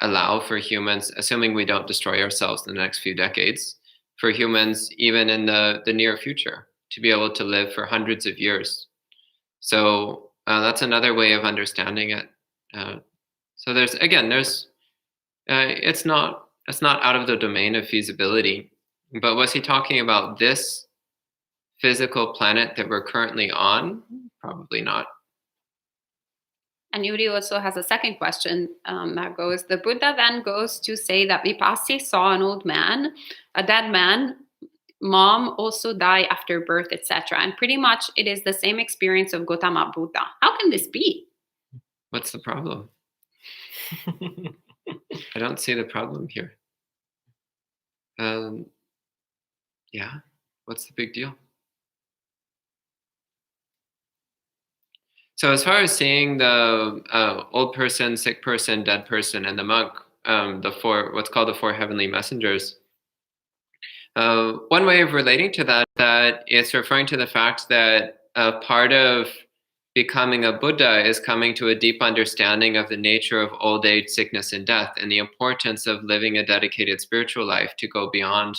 allow for humans, assuming we don't destroy ourselves in the next few decades, for humans, even in the near future, to be able to live for hundreds of years. So that's another way of understanding it. So it's not out of the domain of feasibility. But was he talking about this physical planet that we're currently on? Probably not. And Yuri also has a second question that goes, the Buddha then goes to say that Vipassi saw an old man, a dead man, mom also die after birth, etc. And pretty much it is the same experience of Gautama Buddha. How can this be? What's the problem? I don't see the problem here. Yeah, what's the big deal? So as far as seeing the old person, sick person, dead person, and the monk, what's called the four heavenly messengers, one way of relating to that it's referring to the fact that part of becoming a Buddha is coming to a deep understanding of the nature of old age, sickness, and death, and the importance of living a dedicated spiritual life to go beyond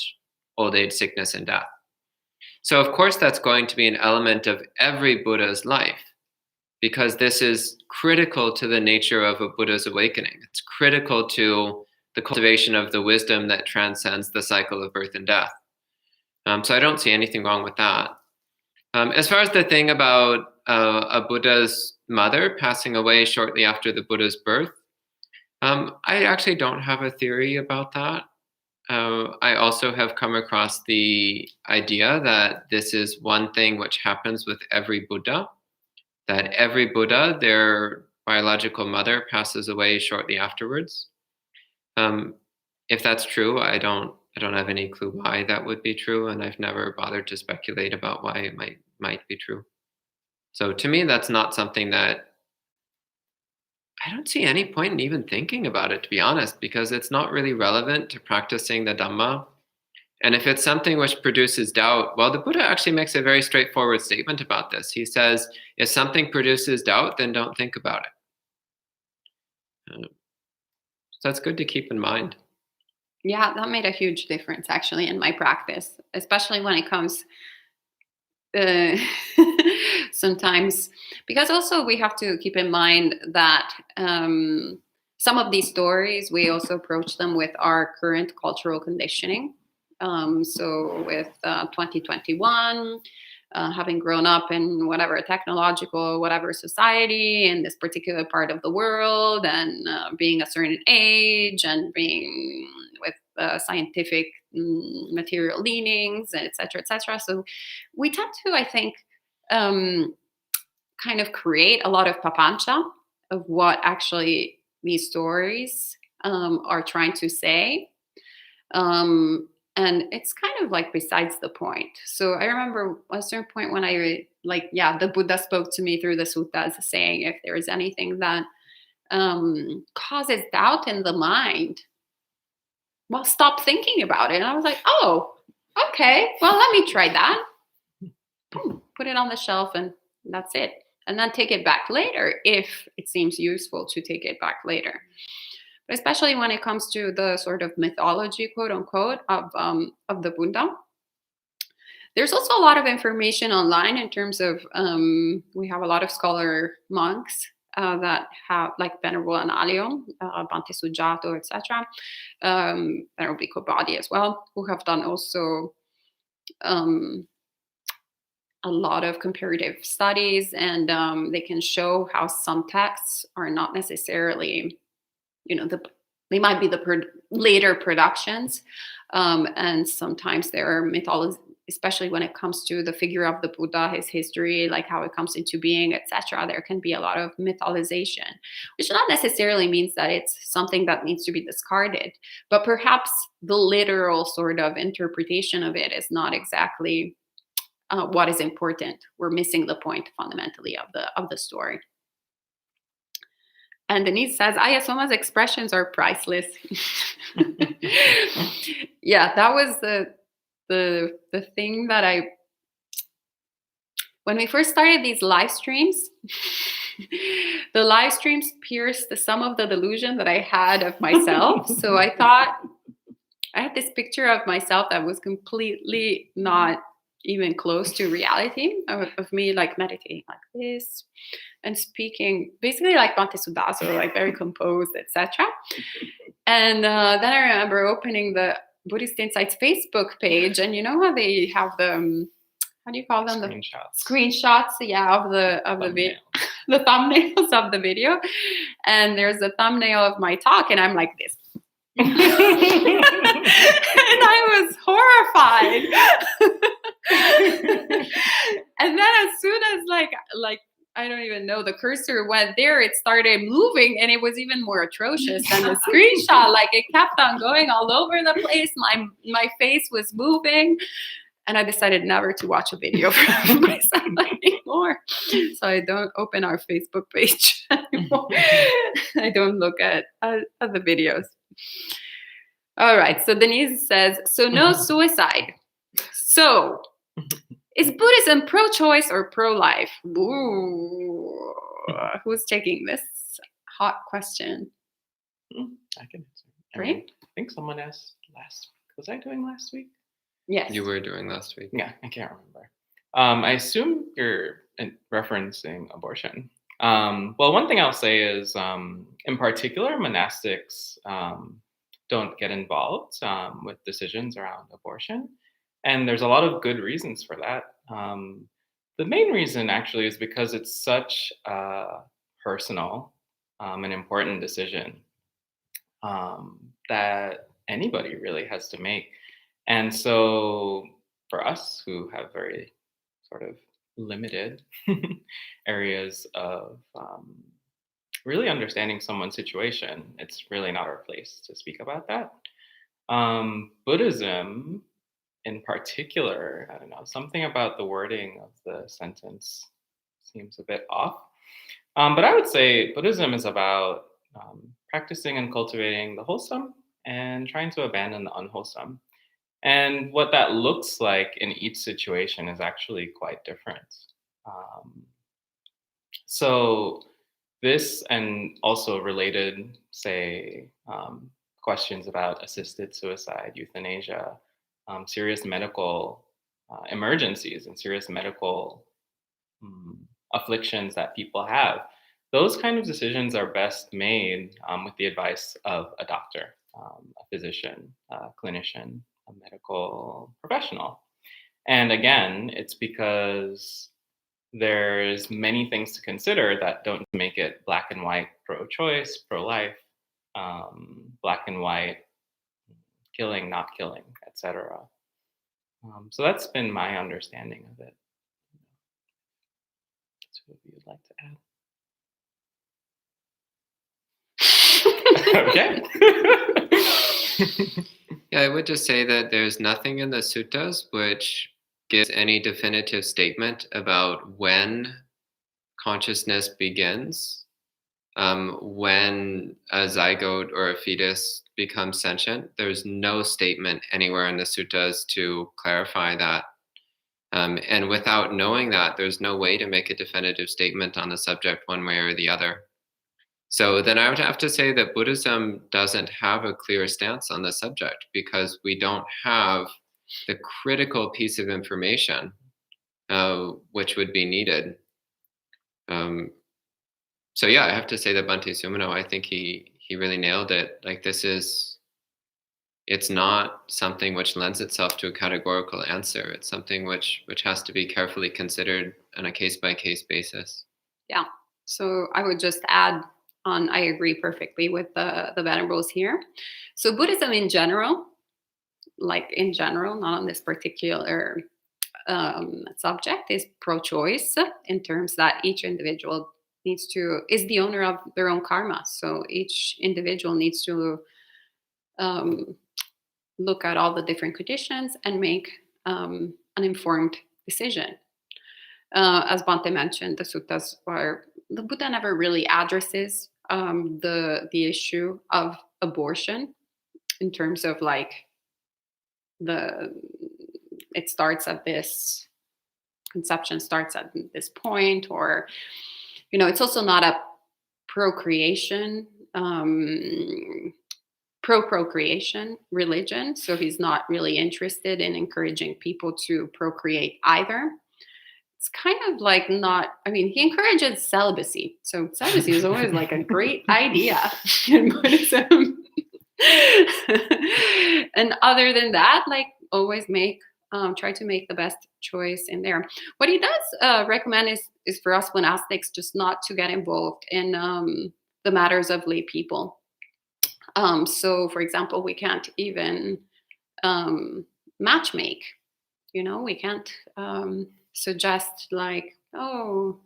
old age, sickness, and death. So of course that's going to be an element of every Buddha's life, because this is critical to the nature of a Buddha's awakening. It's critical to the cultivation of the wisdom that transcends the cycle of birth and death. So I don't see anything wrong with that. As far as the thing about a Buddha's mother passing away shortly after the Buddha's birth, I actually don't have a theory about that. I also have come across the idea that this is one thing which happens with every Buddha, that every Buddha, their biological mother passes away shortly afterwards. If that's true, I don't have any clue why that would be true, and I've never bothered to speculate about why it might be true. So to me, that's not something that I don't see any point in even thinking about it, to be honest, because it's not really relevant to practicing the Dhamma. And if it's something which produces doubt, well, the Buddha actually makes a very straightforward statement about this. He says, if something produces doubt, then don't think about it. So that's good to keep in mind. Yeah, that made a huge difference actually in my practice, especially when it comes sometimes, because also we have to keep in mind that some of these stories, we also approach them with our current cultural conditioning. So with 2021, having grown up in whatever technological, whatever society in this particular part of the world, and being a certain age, and being with scientific material leanings, and et cetera, so we tend to, I think, kind of create a lot of papancha of what actually these stories are trying to say. And it's kind of like besides the point. So I remember at a certain point when the Buddha spoke to me through the suttas, saying if there is anything that causes doubt in the mind, well, stop thinking about it. And I was like, oh, okay, well, let me try that. Put it on the shelf, and that's it. And then take it back later if it seems useful to take it back later. But especially when it comes to the sort of mythology, quote unquote, of the Buddha. There's also a lot of information online in terms of, we have a lot of scholar monks that have, like Venerable Análio, Bhante Sujato, etc., Venerable Bhikkhu as well, who have done also a lot of comparative studies, and they can show how some texts are not necessarily, they might be the later productions, and sometimes there are mythology, especially when it comes to the figure of the Buddha, his history, like how it comes into being, etc. There can be a lot of mythologization, which not necessarily means that it's something that needs to be discarded, but perhaps the literal sort of interpretation of it is not exactly what is important. We're missing the point fundamentally of the story. And Denise says, Ayasoma's expressions are priceless. Yeah, that was the thing that when we first started these live streams, the live streams pierced some of the delusion that I had of myself. So I thought I had this picture of myself that was completely not even close to reality, of me like meditating like this and speaking basically like Bhante Sudaso, like very composed, etc. And then I remember opening the Buddhist Insights Facebook page, and you know how they have the how do you call them? Screenshots, yeah, of the video, the thumbnails of the video. And there's a thumbnail of my talk, and I'm like this. And I was horrified. And then as soon as like I don't even know, the cursor went there, it started moving, and it was even more atrocious than the screenshot. Like it kept on going all over the place. My face was moving, and I decided never to watch a video from myself anymore. So I don't open our Facebook page anymore. I don't look at the videos. All right. So Denise says, so no suicide. So is Buddhism pro-choice or pro-life? Ooh, who's taking this hot question? I can answer. Right? I think someone asked last week. Was I doing last week? Yes. You were doing last week. Yeah, I can't remember. I assume you're referencing abortion. Well, one thing I'll say is, in particular, monastics don't get involved with decisions around abortion. And there's a lot of good reasons for that. The main reason actually is because it's such a personal and important decision that anybody really has to make. And so for us who have very sort of limited areas of really understanding someone's situation, it's really not our place to speak about that. Buddhism, in particular, I don't know, something about the wording of the sentence seems a bit off. But I would say Buddhism is about practicing and cultivating the wholesome and trying to abandon the unwholesome. And what that looks like in each situation is actually quite different. So this, and also related, say, questions about assisted suicide, euthanasia, serious medical emergencies and serious medical afflictions that people have, those kind of decisions are best made with the advice of a doctor, a physician, a clinician, a medical professional. And again, it's because there's many things to consider that don't make it black and white, pro-choice, pro-life, black and white, killing, not killing, etc. So that's been my understanding of it. That's what you would like to add. Okay. Yeah, I would just say that there's nothing in the suttas which gives any definitive statement about when consciousness begins, when a zygote or a fetus becomes sentient. There's no statement anywhere in the suttas to clarify that. And without knowing that, there's no way to make a definitive statement on the subject one way or the other. So then I would have to say that Buddhism doesn't have a clear stance on the subject because we don't have the critical piece of information which would be needed. So yeah, I have to say that Bhante Sumino, I think he really nailed it. Like it's not something which lends itself to a categorical answer. It's something which has to be carefully considered on a case by case basis. Yeah. So I would just add on, I agree perfectly with the venerables here. So Buddhism in general, not on this particular subject, is pro-choice in terms that each individual is the owner of their own karma. So each individual needs to look at all the different conditions and make an informed decision. As Bhante mentioned, the suttas the Buddha never really addresses the issue of abortion in terms of like it starts at this conception starts at this point, or it's also not a procreation pro-procreation religion, so he's not really interested in encouraging people to procreate either. It's kind of like he encourages celibacy. So celibacy is always like a great idea in Buddhism. And other than that, like always try to make the best choice in there. What he does recommend is for us monastics just not to get involved in the matters of lay people. So for example, we can't even matchmake. We can't suggest like, oh,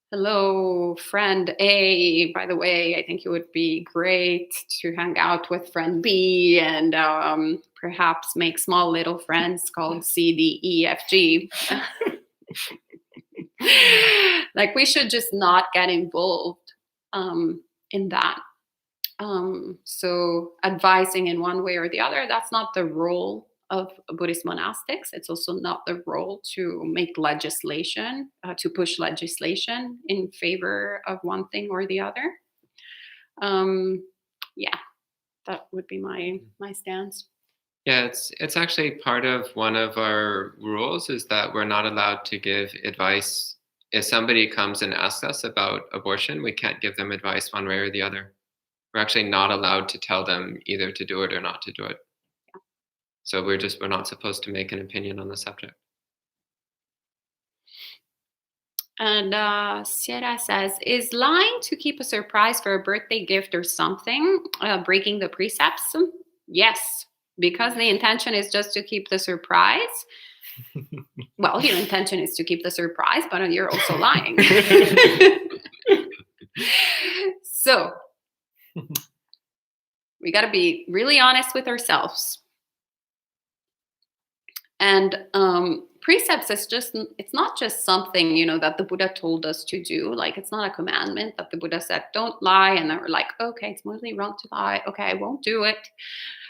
hello, friend A, by the way, I think it would be great to hang out with friend B and perhaps make small little friends called C, D, E, F, G. Like we should just not get involved in that. So advising in one way or the other, that's not the role of Buddhist monastics. It's also not the role to make legislation, to push legislation in favor of one thing or the other. Yeah, that would be my stance. Yeah, it's actually part of one of our rules is that we're not allowed to give advice. If somebody comes and asks us about abortion, we can't give them advice one way or the other. We're actually not allowed to tell them either to do it or not to do it. Yeah. So we're not supposed to make an opinion on the subject. And Sierra says, is lying to keep a surprise for a birthday gift or something breaking the precepts? Yes, because the intention is just to keep the surprise. Well, your intention is to keep the surprise, but you're also lying. So we got to be really honest with ourselves. And precepts it's not just something, that the Buddha told us to do. Like, it's not a commandment that the Buddha said, don't lie. And then we're like, okay, it's morally wrong to lie. Okay, I won't do it.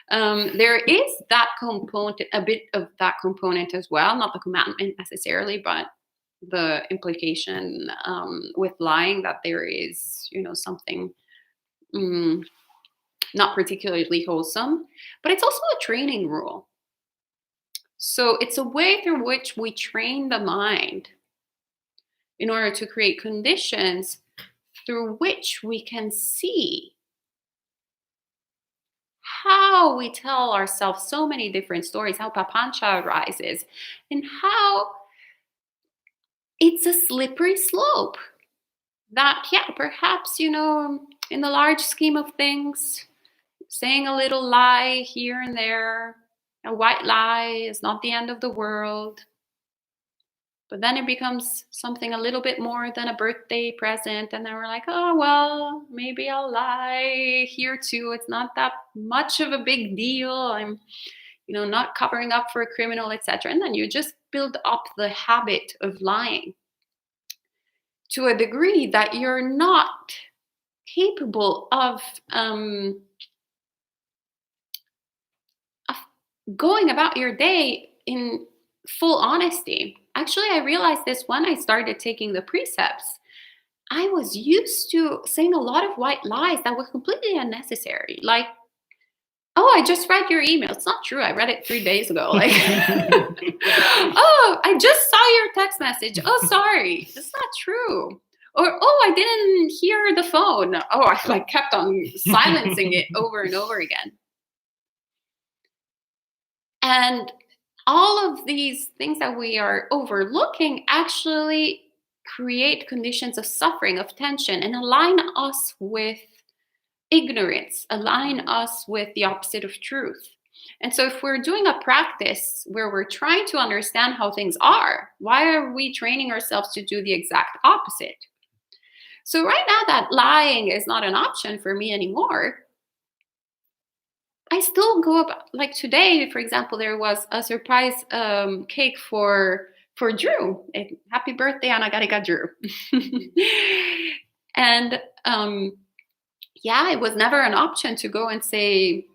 There is that component, a bit of that component as well, not the commandment necessarily, but the implication with lying that there is, something not particularly wholesome, but it's also a training rule. So it's a way through which we train the mind in order to create conditions through which we can see how we tell ourselves so many different stories, how papancha arises, and how it's a slippery slope. That, perhaps, in the large scheme of things, saying a little lie here and there, a white lie is not the end of the world. But then it becomes something a little bit more than a birthday present. And then we're like, oh, well, maybe I'll lie here too. It's not that much of a big deal. I'm, not covering up for a criminal, etc. And then you just build up the habit of lying to a degree that you're not capable of going about your day in full honesty. Actually, I realized this when I started taking the precepts. I was used to saying a lot of white lies that were completely unnecessary. Like, oh, I just read your email. It's not true. I read it 3 days ago. Like, oh, I just saw your text message. Oh, sorry. That's not true. Or, oh, I didn't hear the phone. Oh, I kept on silencing it over and over again. And all of these things that we are overlooking actually create conditions of suffering, of tension, and align us with ignorance, align us with the opposite of truth. And so if we're doing a practice where we're trying to understand how things are, why are we training ourselves to do the exact opposite? So right now that lying is not an option for me anymore. I still go about, like today, for example, there was a surprise cake for Drew. Happy birthday, Anagarika Drew. And it was never an option to go and say,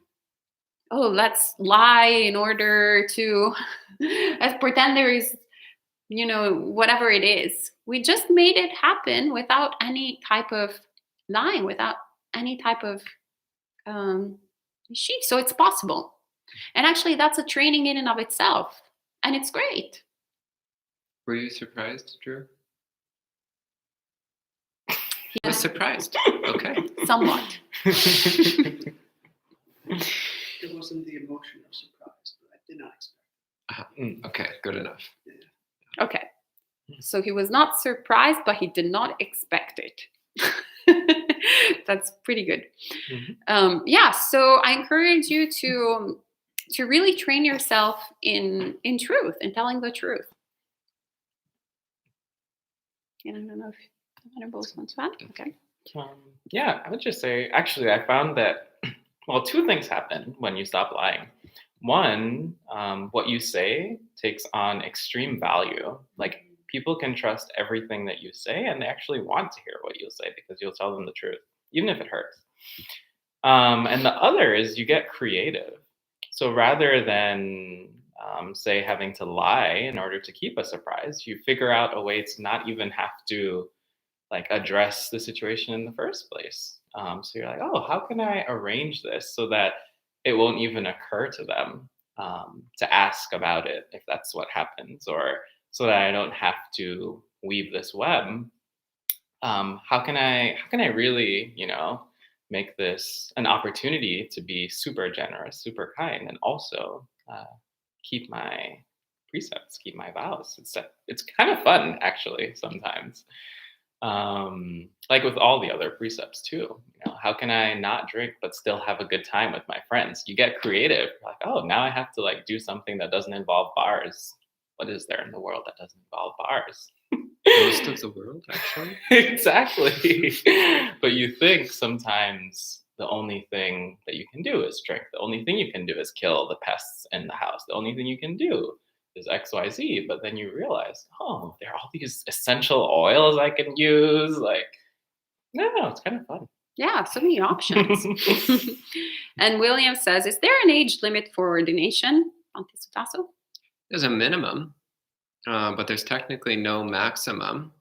oh, let's lie in order to pretend there is, whatever it is. We just made it happen without any type of lying, without any type of so it's possible. And actually, that's a training in and of itself. And it's great. Were you surprised, Drew? He was surprised. Okay. Somewhat. It wasn't the emotion of surprise, but I did not expect it. Okay, good enough. Yeah. Okay. So he was not surprised, but he did not expect it. That's pretty good. Mm-hmm. So I encourage you to really train yourself in truth, in telling the truth. And I don't know if either both want to add. Okay. I would just say, actually, I found that, well, 2 things happen when you stop lying. One, what you say takes on extreme value. Like, people can trust everything that you say, and they actually want to hear what you'll say because you'll tell them the truth, even if it hurts. And the other is you get creative. So rather than, say, having to lie in order to keep a surprise, you figure out a way to not even have to address the situation in the first place. So you're like, oh, how can I arrange this so that it won't even occur to them to ask about it if that's what happens, or so that I don't have to weave this web. How can I really, make this an opportunity to be super generous, super kind, and also keep my precepts, keep my vows. It's kind of fun, actually, sometimes. Like with all the other precepts too. How can I not drink but still have a good time with my friends? You get creative. Like, oh, now I have to do something that doesn't involve bars. What is there in the world that doesn't involve bars? Most of the world, actually. Exactly. But you think sometimes the only thing that you can do is drink. The only thing you can do is kill the pests in the house. The only thing you can do is XYZ. But then you realize, oh, there are all these essential oils I can use. No, it's kind of fun. Yeah, so many options. And William says, is there an age limit for ordination? There's a minimum, but there's technically no maximum.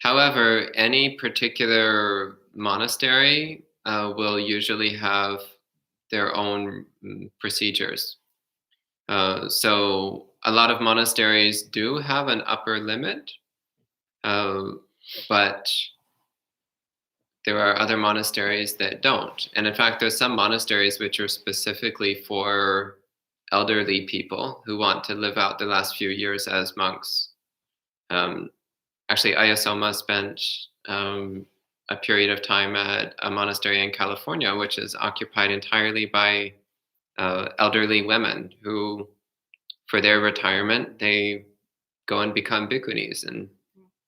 However, any particular monastery will usually have their own procedures. So a lot of monasteries do have an upper limit, but there are other monasteries that don't. And in fact, there's some monasteries which are specifically for elderly people who want to live out the last few years as monks. Actually, Ayasoma spent a period of time at a monastery in California, which is occupied entirely by elderly women who, for their retirement, they go and become bhikkhunis and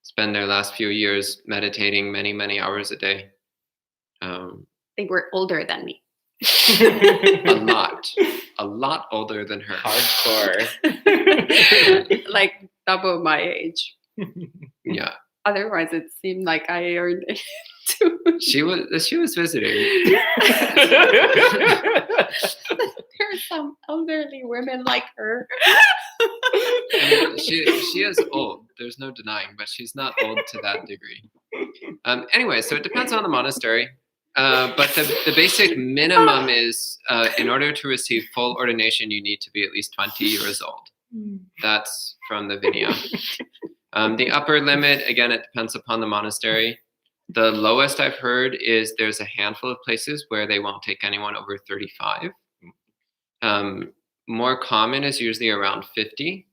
spend their last few years meditating many, many hours a day. They were older than me. A lot older than her. Hardcore. Like double my age. Yeah. Otherwise, it seemed like I earned it too. She was visiting. There are some elderly women like her. I mean, she is old. There's no denying, but she's not old to that degree. Anyway, so it depends on the monastery. But the basic minimum is, in order to receive full ordination, you need to be at least 20 years old. That's from the Vinaya. The upper limit, again, it depends upon the monastery. The lowest I've heard is there's a handful of places where they won't take anyone over 35. More common is usually around 50.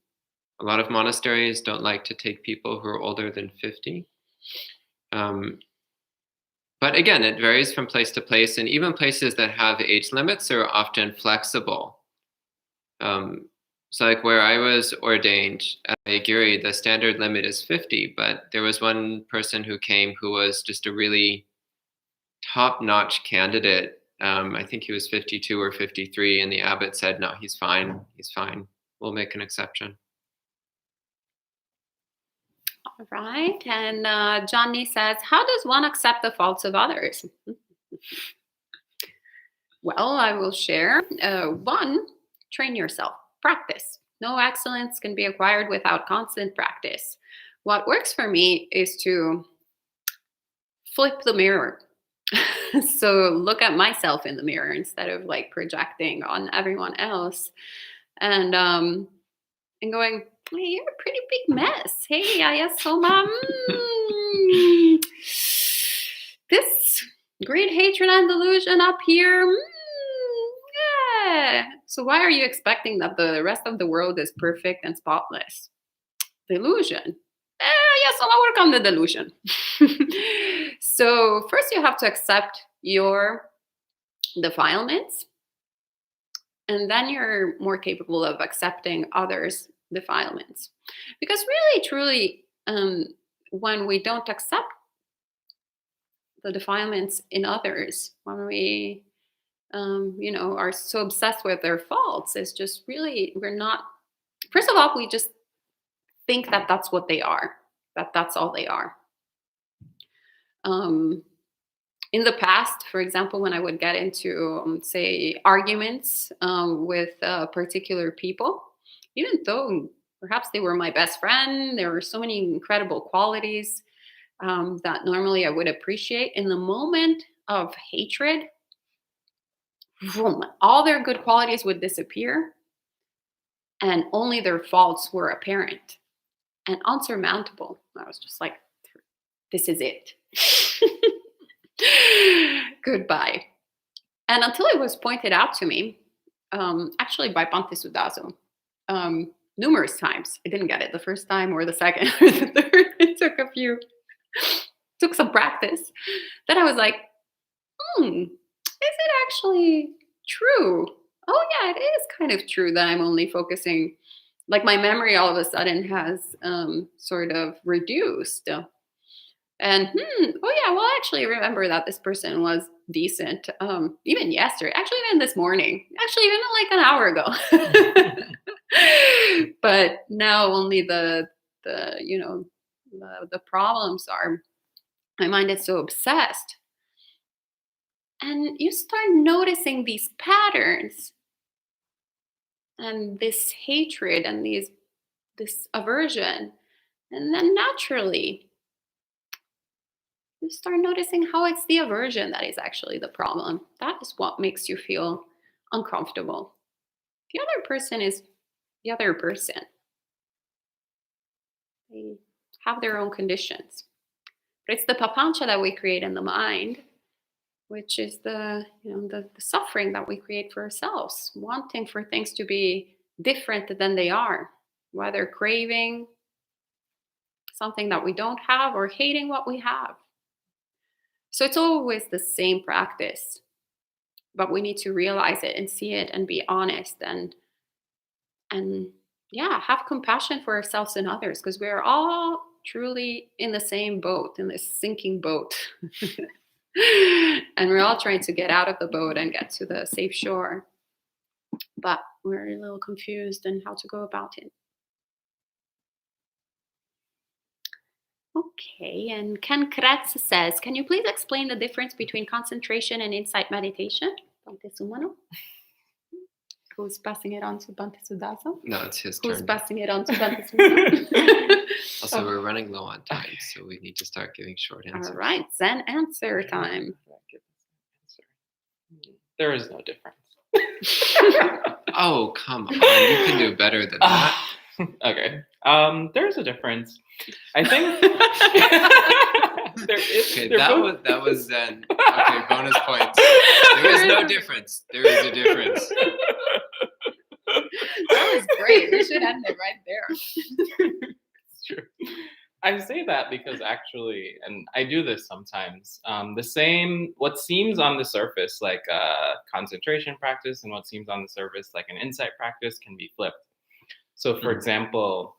A lot of monasteries don't like to take people who are older than 50. But again, it varies from place to place, and even places that have age limits are often flexible. So like where I was ordained at Giri, the standard limit is 50, but there was one person who came who was just a really top-notch candidate. I think he was 52 or 53, and the abbot said, no, he's fine. We'll make an exception. All right. And Johnny says, how does one accept the faults of others? Well, I will share. One, train yourself. Practice. No excellence can be acquired without constant practice. What works for me is to flip the mirror. So look at myself in the mirror instead of like projecting on everyone else, and going, hey, you're a pretty big mess. Hey, Ayasoma, this great hatred and delusion up here. Yeah. So why are you expecting that the rest of the world is perfect and spotless? Delusion. Yes, I'll work on the delusion. So first you have to accept your defilements, and then you're more capable of accepting others' defilements. Because really, truly, when we don't accept the defilements in others, when we, are so obsessed with their faults, it's just really, we're not, first of all, we just think that that's what they are, that's all they are. In the past, for example, when I would get into, say, arguments with particular people, even though perhaps they were my best friend, there were so many incredible qualities that normally I would appreciate. In the moment of hatred, boom, all their good qualities would disappear, and only their faults were apparent and unsurmountable. I was just like, this is it. Goodbye. And until it was pointed out to me, actually by Bhante Sudaso, numerous times. I didn't get it the first time or the second or the third. It took some practice. Then I was like, is it actually true? Oh yeah, it is kind of true that I'm only focusing, like my memory all of a sudden has sort of reduced. And oh yeah, well, I actually remember that this person was decent. Even yesterday, actually even this morning, actually even like an hour ago. But now only the problems are, my mind is so obsessed. And you start noticing these patterns and this hatred and this aversion. And then naturally, you start noticing how it's the aversion that is actually the problem. That is what makes you feel uncomfortable. The other person is the other person. They have their own conditions. But it's the papancha that we create in the mind, which is the suffering that we create for ourselves, wanting for things to be different than they are, whether craving something that we don't have or hating what we have. So it's always the same practice, but we need to realize it and see it and be honest and have compassion for ourselves and others, because we're all truly in the same boat, in this sinking boat. And we're all trying to get out of the boat and get to the safe shore. But we're a little confused on how to go about it. Okay, and Ken Kretz says, can you please explain the difference between concentration and insight meditation? Who's passing it on to Bhante Sudasa? No, it's his Who's turn. passing it on to Bhante Sudasa? Also, we're running low on time, so we need to start giving short answers. All right, Zen answer time. There is no difference. Oh, come on. You can do better than that. Okay. There's a difference. I think there is. Okay, that was Zen. Okay, bonus points. There is no difference. There is a difference. That was great. We should end it right there. It's true. I say that because actually, and I do this sometimes, what seems on the surface like a concentration practice and what seems on the surface like an insight practice can be flipped. So for example,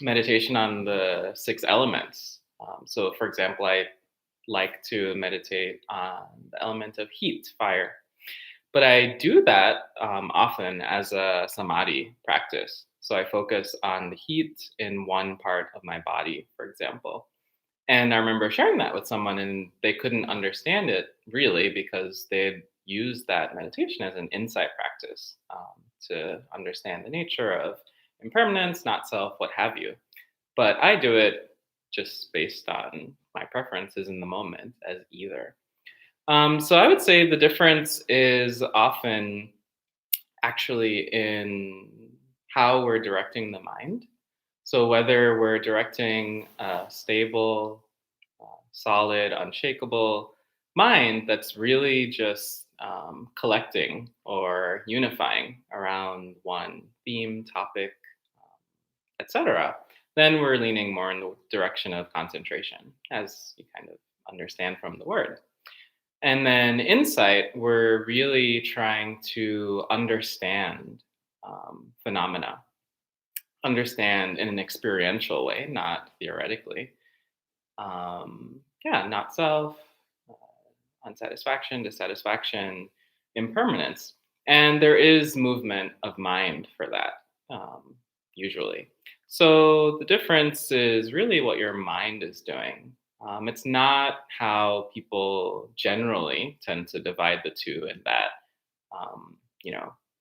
meditation on the 6 elements. So for example, I like to meditate on the element of heat, fire. But I do that often as a samadhi practice. So I focus on the heat in one part of my body, for example. And I remember sharing that with someone and they couldn't understand it really because they'd used that meditation as an insight practice to understand the nature of impermanence, not self, what have you. But I do it just based on my preferences in the moment as either. So I would say the difference is often actually in how we're directing the mind. So whether we're directing a stable, solid, unshakable mind that's really just collecting or unifying around one theme, topic, etc., then we're leaning more in the direction of concentration, as you kind of understand from the word. And then insight, we're really trying to understand phenomena, understand in an experiential way, not theoretically. Not self, unsatisfaction, dissatisfaction, impermanence. And there is movement of mind for that, usually. So the difference is really what your mind is doing. It's not how people generally tend to divide the two in that,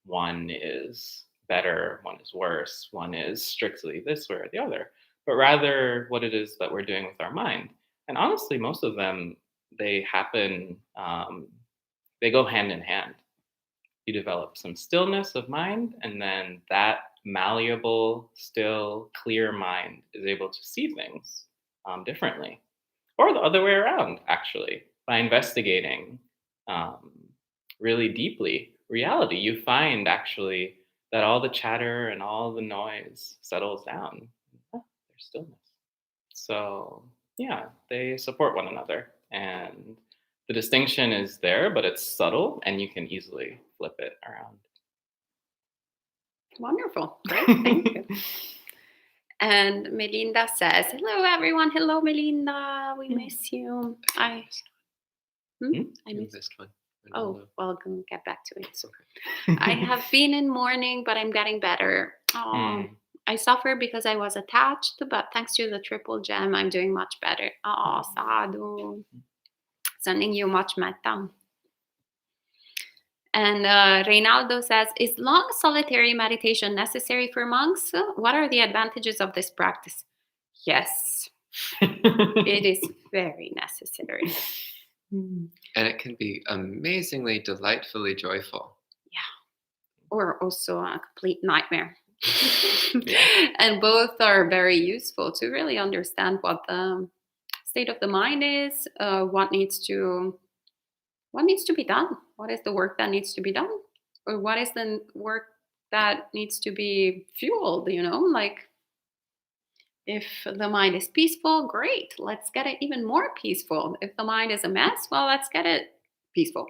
one is better, one is worse, one is strictly this way or the other, but rather what it is that we're doing with our mind. And honestly, most of them, they happen, they go hand in hand. You develop some stillness of mind, and then that malleable, still, clear mind is able to see things differently. Or the other way around, actually, by investigating really deeply reality, you find actually that all the chatter and all the noise settles down. There's stillness. So yeah, they support one another. And the distinction is there, but it's subtle and you can easily flip it around. Wonderful. Great. Thank you. And Melinda says, hello, everyone. Hello, Melinda. We miss you. I missed one. Oh, well, I'll get back to it. It's okay. I have been in mourning, but I'm getting better. I suffer because I was attached, but thanks to the triple gem, I'm doing much better. Sadhu. Sending you much metta. And Reynaldo says, is long solitary meditation necessary for monks? What are the advantages of this practice? Yes, it is very necessary. And it can be amazingly, delightfully joyful. Yeah. Or also a complete nightmare. And both are very useful to really understand what the state of the mind is, what needs to be done. What is the work that needs to be done? Or what is the work that needs to be fueled, like if the mind is peaceful, great. Let's get it even more peaceful. If the mind is a mess, well, let's get it peaceful.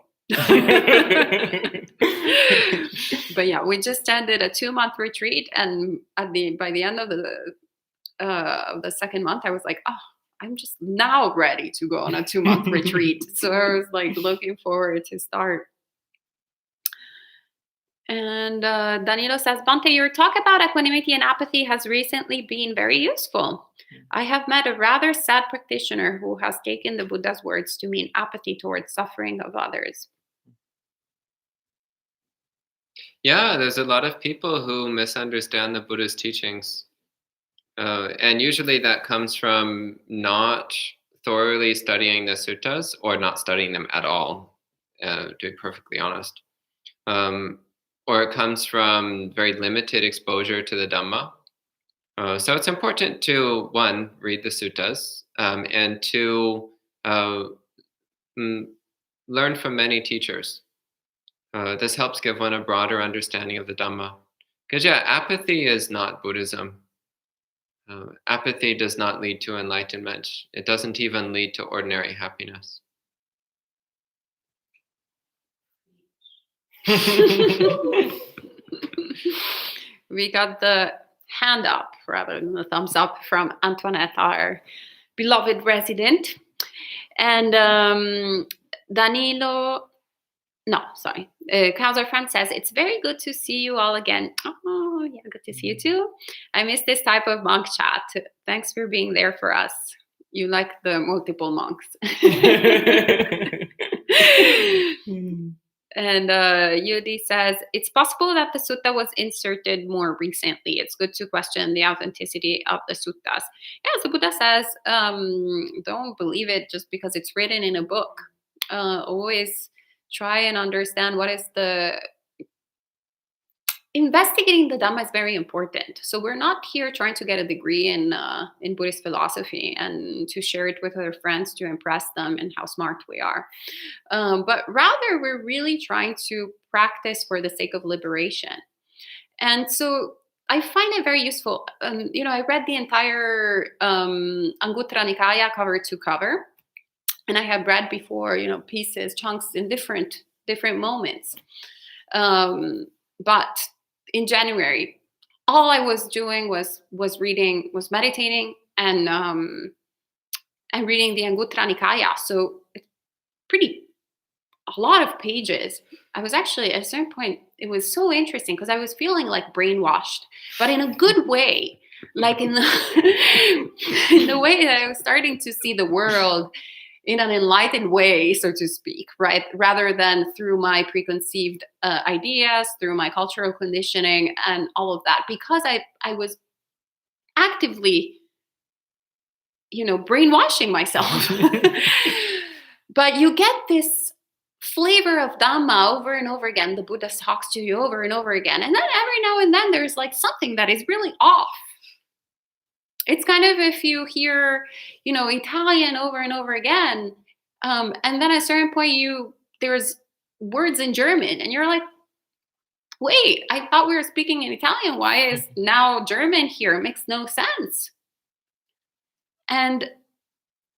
But yeah, we just ended a 2-month retreat, and by the end of the second month, I was like, oh, I'm just now ready to go on a 2-month retreat. So I was like looking forward to start. And Danilo says, Bhante, your talk about equanimity and apathy has recently been very useful. I have met a rather sad practitioner who has taken the Buddha's words to mean apathy towards suffering of others. Yeah, there's a lot of people who misunderstand the Buddhist teachings. And usually that comes from not thoroughly studying the suttas or not studying them at all, to be perfectly honest. Or it comes from very limited exposure to the Dhamma. So it's important to, one, read the suttas, and two, learn from many teachers. This helps give one a broader understanding of the Dhamma. Because yeah, apathy is not Buddhism. Apathy does not lead to enlightenment. It doesn't even lead to ordinary happiness. We got the hand up rather than the thumbs up from Antoinette, our beloved resident. And Danilo, no, sorry. Councilor Friend says, it's very good to see you all again. Oh, yeah, good to see you too. I miss this type of monk chat. Thanks for being there for us. You like the multiple monks. And Yudi says, it's possible that the sutta was inserted more recently. It's good to question the authenticity of the suttas. Yeah, so Buddha says, don't believe it just because it's written in a book. Always try and understand what is the... Investigating the Dhamma is very important. So we're not here trying to get a degree in Buddhist philosophy and to share it with other friends to impress them and how smart we are. But rather, we're really trying to practice for the sake of liberation. And so I find it very useful. I read the entire Anguttara Nikaya cover to cover. And I have read before, pieces, chunks in different moments. But in January, all I was doing was reading, was meditating, and reading the Anguttara Nikaya. So it's a lot of pages. I was actually, at a certain point, it was so interesting because I was feeling like brainwashed, but in a good way. Like in the way that I was starting to see the world in an enlightened way, so to speak, right? Rather than through my preconceived ideas, through my cultural conditioning and all of that, because I was actively, brainwashing myself. But you get this flavor of Dhamma over and over again. The Buddha talks to you over and over again. And then every now and then there's like something that is really off. It's kind of if you hear, Italian over and over again, and then at a certain point there's words in German, and you're like, wait, I thought we were speaking in Italian. Why is now German here? It makes no sense. And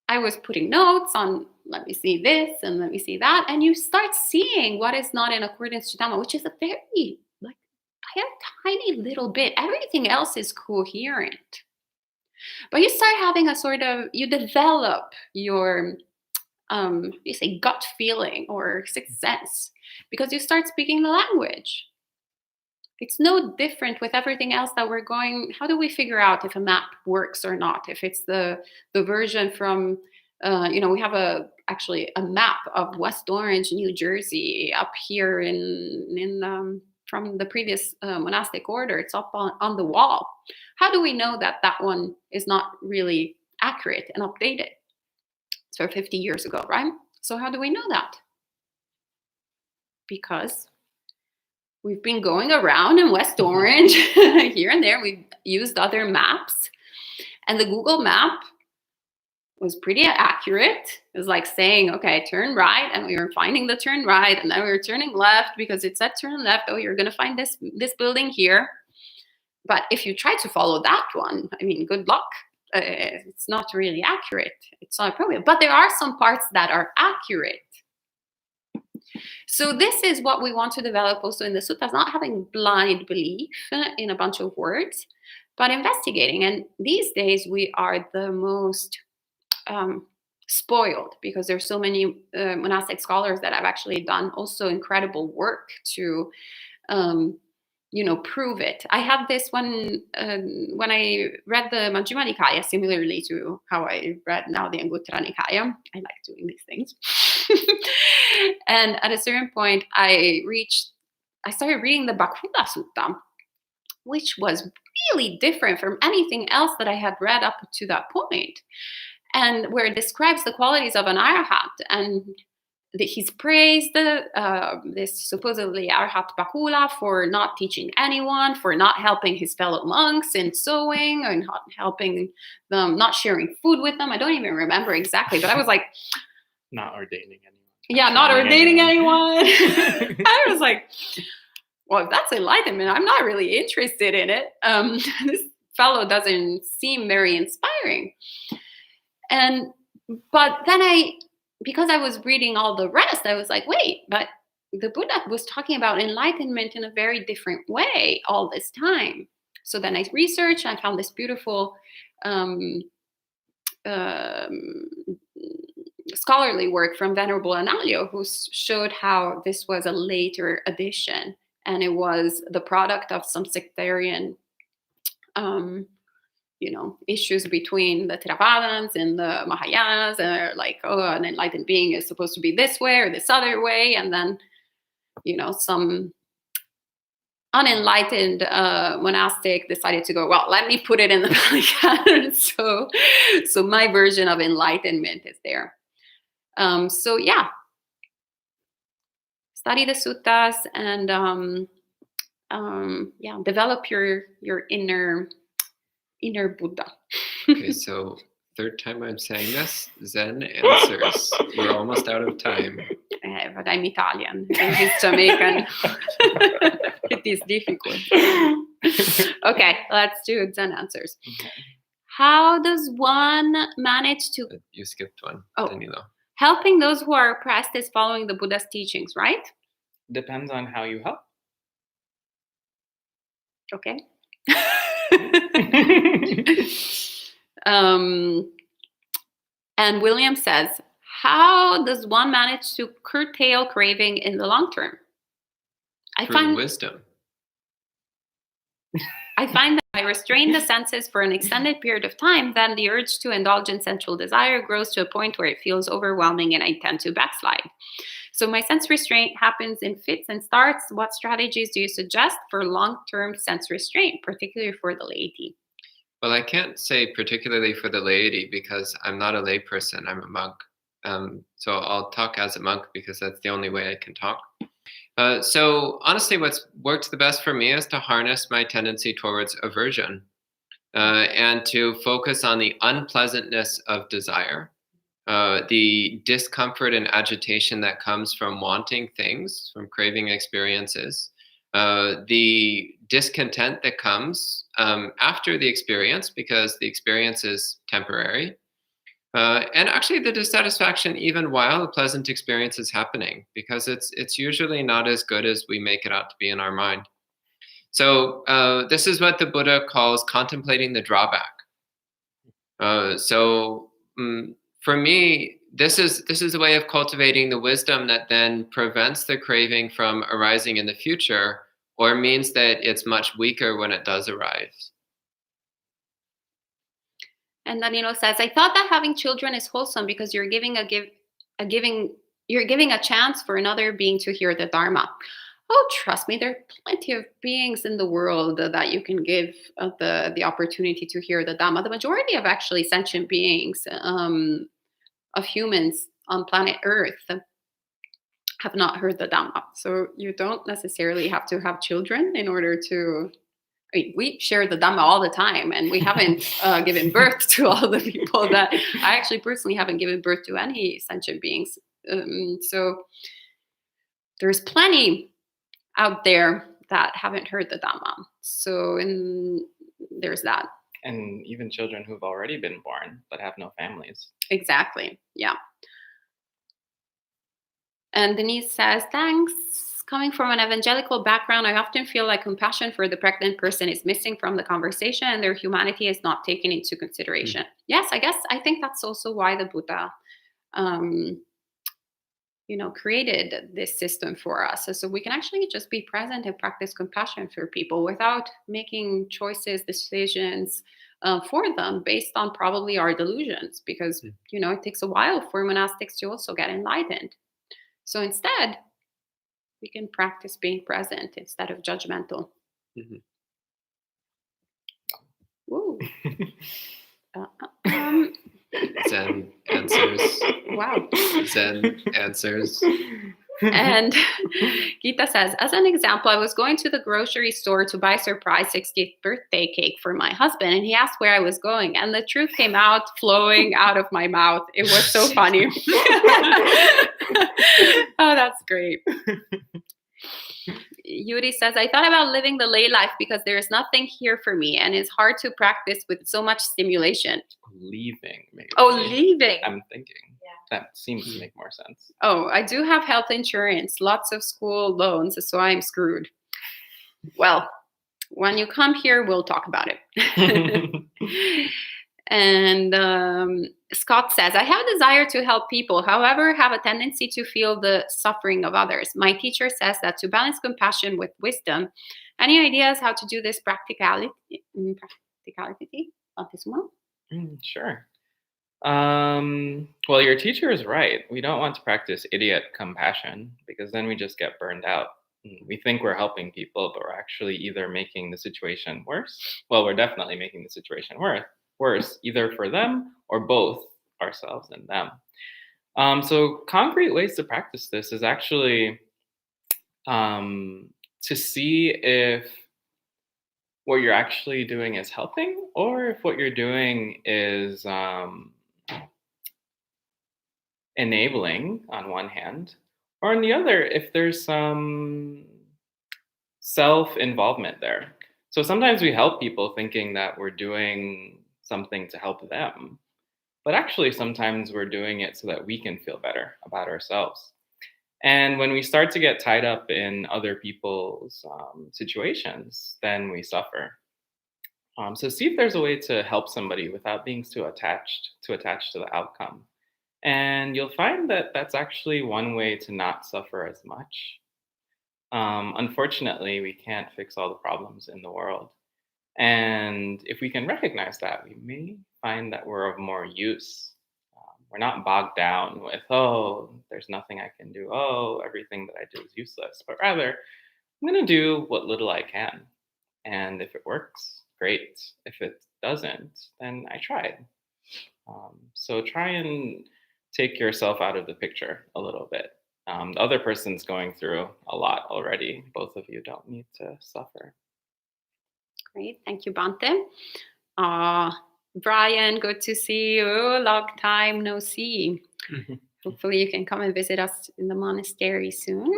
I was putting notes on, let me see this and let me see that, and you start seeing what is not in accordance to Dhamma, which is a very, a tiny little bit. Everything else is coherent. But you start having you develop your, gut feeling or sixth sense, because you start speaking the language. It's no different with everything else that we're going. How do we figure out if a map works or not? If it's the version from, we have actually a map of West Orange, New Jersey, up here from the previous monastic order. It's up on the wall. How do we know that one is not really accurate and updated? It's for 50 years ago, right? So how do we know that? Because we've been going around in West Orange here and there. We've used other maps, and the Google map was pretty accurate. It was like saying, okay, turn right, and we were finding the turn right, and then we were turning left because it said turn left. Oh, you're going to find this building here. But if you try to follow that one, good luck. It's not really accurate. It's not appropriate. But there are some parts that are accurate. So this is what we want to develop also in the suttas, not having blind belief in a bunch of words, but investigating. And these days we are the most spoiled because there's so many monastic scholars that have actually done also incredible work to prove it. I have this one when I read the Majjhima Nikaya, similarly to how I read now the Anguttara Nikaya. I like doing these things. And at a certain point, I started reading the Bakula Sutta, which was really different from anything else that I had read up to that point, and where it describes the qualities of an arahat. And he's praised this supposedly arahat Bakula for not teaching anyone, for not helping his fellow monks in sewing, and not helping them, not sharing food with them. I don't even remember exactly, but I was like, not ordaining anyone. Yeah, not ordaining anyone. I was like, well, if that's enlightenment, I'm not really interested in it. This fellow doesn't seem very inspiring. But then because I was reading all the rest, I was like, wait, but the Buddha was talking about enlightenment in a very different way all this time. So then I researched, I found this beautiful scholarly work from Venerable Analio, who showed how this was a later addition, and it was the product of some sectarian issues between the Theravadins and the Mahayanas, and they're like, oh, an enlightened being is supposed to be this way or this other way, and then some unenlightened monastic decided to go, well, let me put it in the Pali canon. So my version of enlightenment is there. So yeah, study the suttas and develop your inner Buddha. Okay, so third time I'm saying this, Zen answers. We're almost out of time. But I'm Italian and he's Jamaican. It is difficult. Okay, let's do Zen answers. Okay. How does one manage to... You skipped one, Danilo. Helping those who are oppressed is following the Buddha's teachings, right? Depends on how you help. Okay. And William says, how does one manage to curtail craving in the long term? Through wisdom. I find that if I restrain the senses for an extended period of time, then the urge to indulge in sensual desire grows to a point where it feels overwhelming and I tend to backslide. So my sense restraint happens in fits and starts. What strategies do you suggest for long-term sense restraint, particularly for the laity? Well, I can't say particularly for the laity because I'm not a layperson, I'm a monk. So I'll talk as a monk because that's the only way I can talk. So honestly, what's worked the best for me is to harness my tendency towards aversion and to focus on the unpleasantness of desire, the discomfort and agitation that comes from wanting things, from craving experiences, the discontent that comes after the experience because the experience is temporary. And actually the dissatisfaction even while a pleasant experience is happening, because it's usually not as good as we make it out to be in our mind. So this is what the Buddha calls contemplating the drawback. For me, this is a way of cultivating the wisdom that then prevents the craving from arising in the future, or means that it's much weaker when it does arise. And Danilo says, I thought that having children is wholesome because you're giving a chance for another being to hear the Dharma. Oh, trust me, there are plenty of beings in the world that you can give the opportunity to hear the Dhamma. The majority of actually sentient beings, of humans on planet Earth, have not heard the Dhamma. So you don't necessarily have to have children in order to... I mean, we share the Dhamma all the time, and we haven't given birth to all the people that... I actually personally haven't given birth to any sentient beings. So there's plenty out there that haven't heard the Dhamma. So there's that. And even children who've already been born but have no families. Exactly, yeah. And Denise says, thanks. Coming from an evangelical background, I often feel like compassion for the pregnant person is missing from the conversation and their humanity is not taken into consideration. Yes, I think that's also why the Buddha created this system for us. So we can actually just be present and practice compassion for people without making choices, decisions for them based on probably our delusions, because, it takes a while for monastics to also get enlightened. So instead, we can practice being present instead of judgmental. Woo. Zen answers. Wow. Zen answers. And Gita says, as an example, I was going to the grocery store to buy a surprise 60th birthday cake for my husband, and he asked where I was going, and the truth came out flowing out of my mouth. It was so funny. Oh, that's great. Yuri says, I thought about living the lay life because there is nothing here for me, and it's hard to practice with so much stimulation. Leaving, maybe. Oh, leaving. I'm thinking. That seems to make more sense. Oh, I do have health insurance, lots of school loans, so I'm screwed. Well, when you come here, we'll talk about it. And Scott says, I have a desire to help people, however, have a tendency to feel the suffering of others. My teacher says that to balance compassion with wisdom. Any ideas how to do this practicality? Sure. Well, your teacher is right. We don't want to practice idiot compassion because then we just get burned out. We think we're helping people, but we're actually either making the situation worse. Well, we're definitely making the situation worse, either for them or both ourselves and them. So concrete ways to practice this is actually to see if what you're actually doing is helping or if what you're doing is enabling on one hand, or on the other, if there's some self-involvement there. So sometimes we help people thinking that we're doing something to help them, but actually sometimes we're doing it so that we can feel better about ourselves. And when we start to get tied up in other people's situations, then we suffer. So see if there's a way to help somebody without being too attached to the outcome. And you'll find that that's actually one way to not suffer as much. Unfortunately, we can't fix all the problems in the world. And if we can recognize that, we may find that we're of more use. We're not bogged down with, oh, there's nothing I can do. Oh, everything that I do is useless. But rather, I'm going to do what little I can. And if it works, great. If it doesn't, then I tried. So try and take yourself out of the picture a little bit. The other person's going through a lot already. Both of you don't need to suffer. Great. Thank you, Bante. Brian, good to see you. Long time no see. Hopefully you can come and visit us in the monastery soon.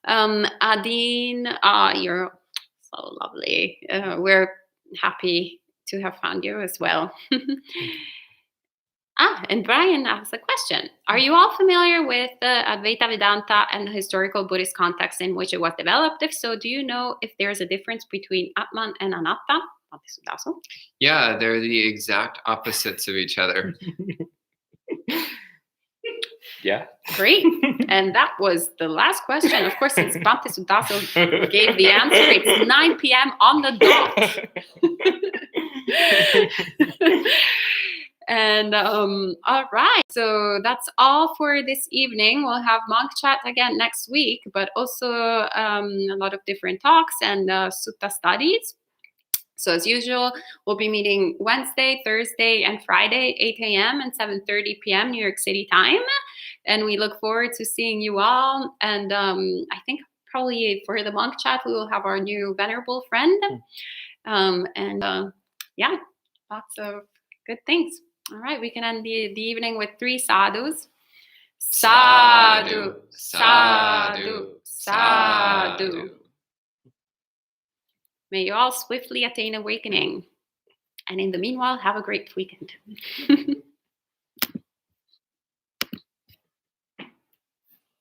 Adine, you're so lovely. We're happy to have found you as well. And Brian asks a question. Are you all familiar with the Advaita Vedanta and the historical Buddhist context in which it was developed? If so, do you know if there's a difference between Atman and Anatta? Yeah, they're the exact opposites of each other. Yeah. Great. And that was the last question. Of course, since Bhante Sudaso gave the answer, it's 9 p.m. on the dot. And all right, so that's all for this evening. We'll have monk chat again next week, but also a lot of different talks and sutta studies. So as usual, we'll be meeting Wednesday, Thursday, and Friday, 8 a.m. and 7:30 p.m. New York City time. And we look forward to seeing you all. And I think probably for the monk chat, we will have our new venerable friend. Yeah, lots of good things. All right, we can end the evening with 3 sadhus. Sadhu, sadhu, sadhu. May you all swiftly attain awakening. And in the meanwhile, have a great weekend.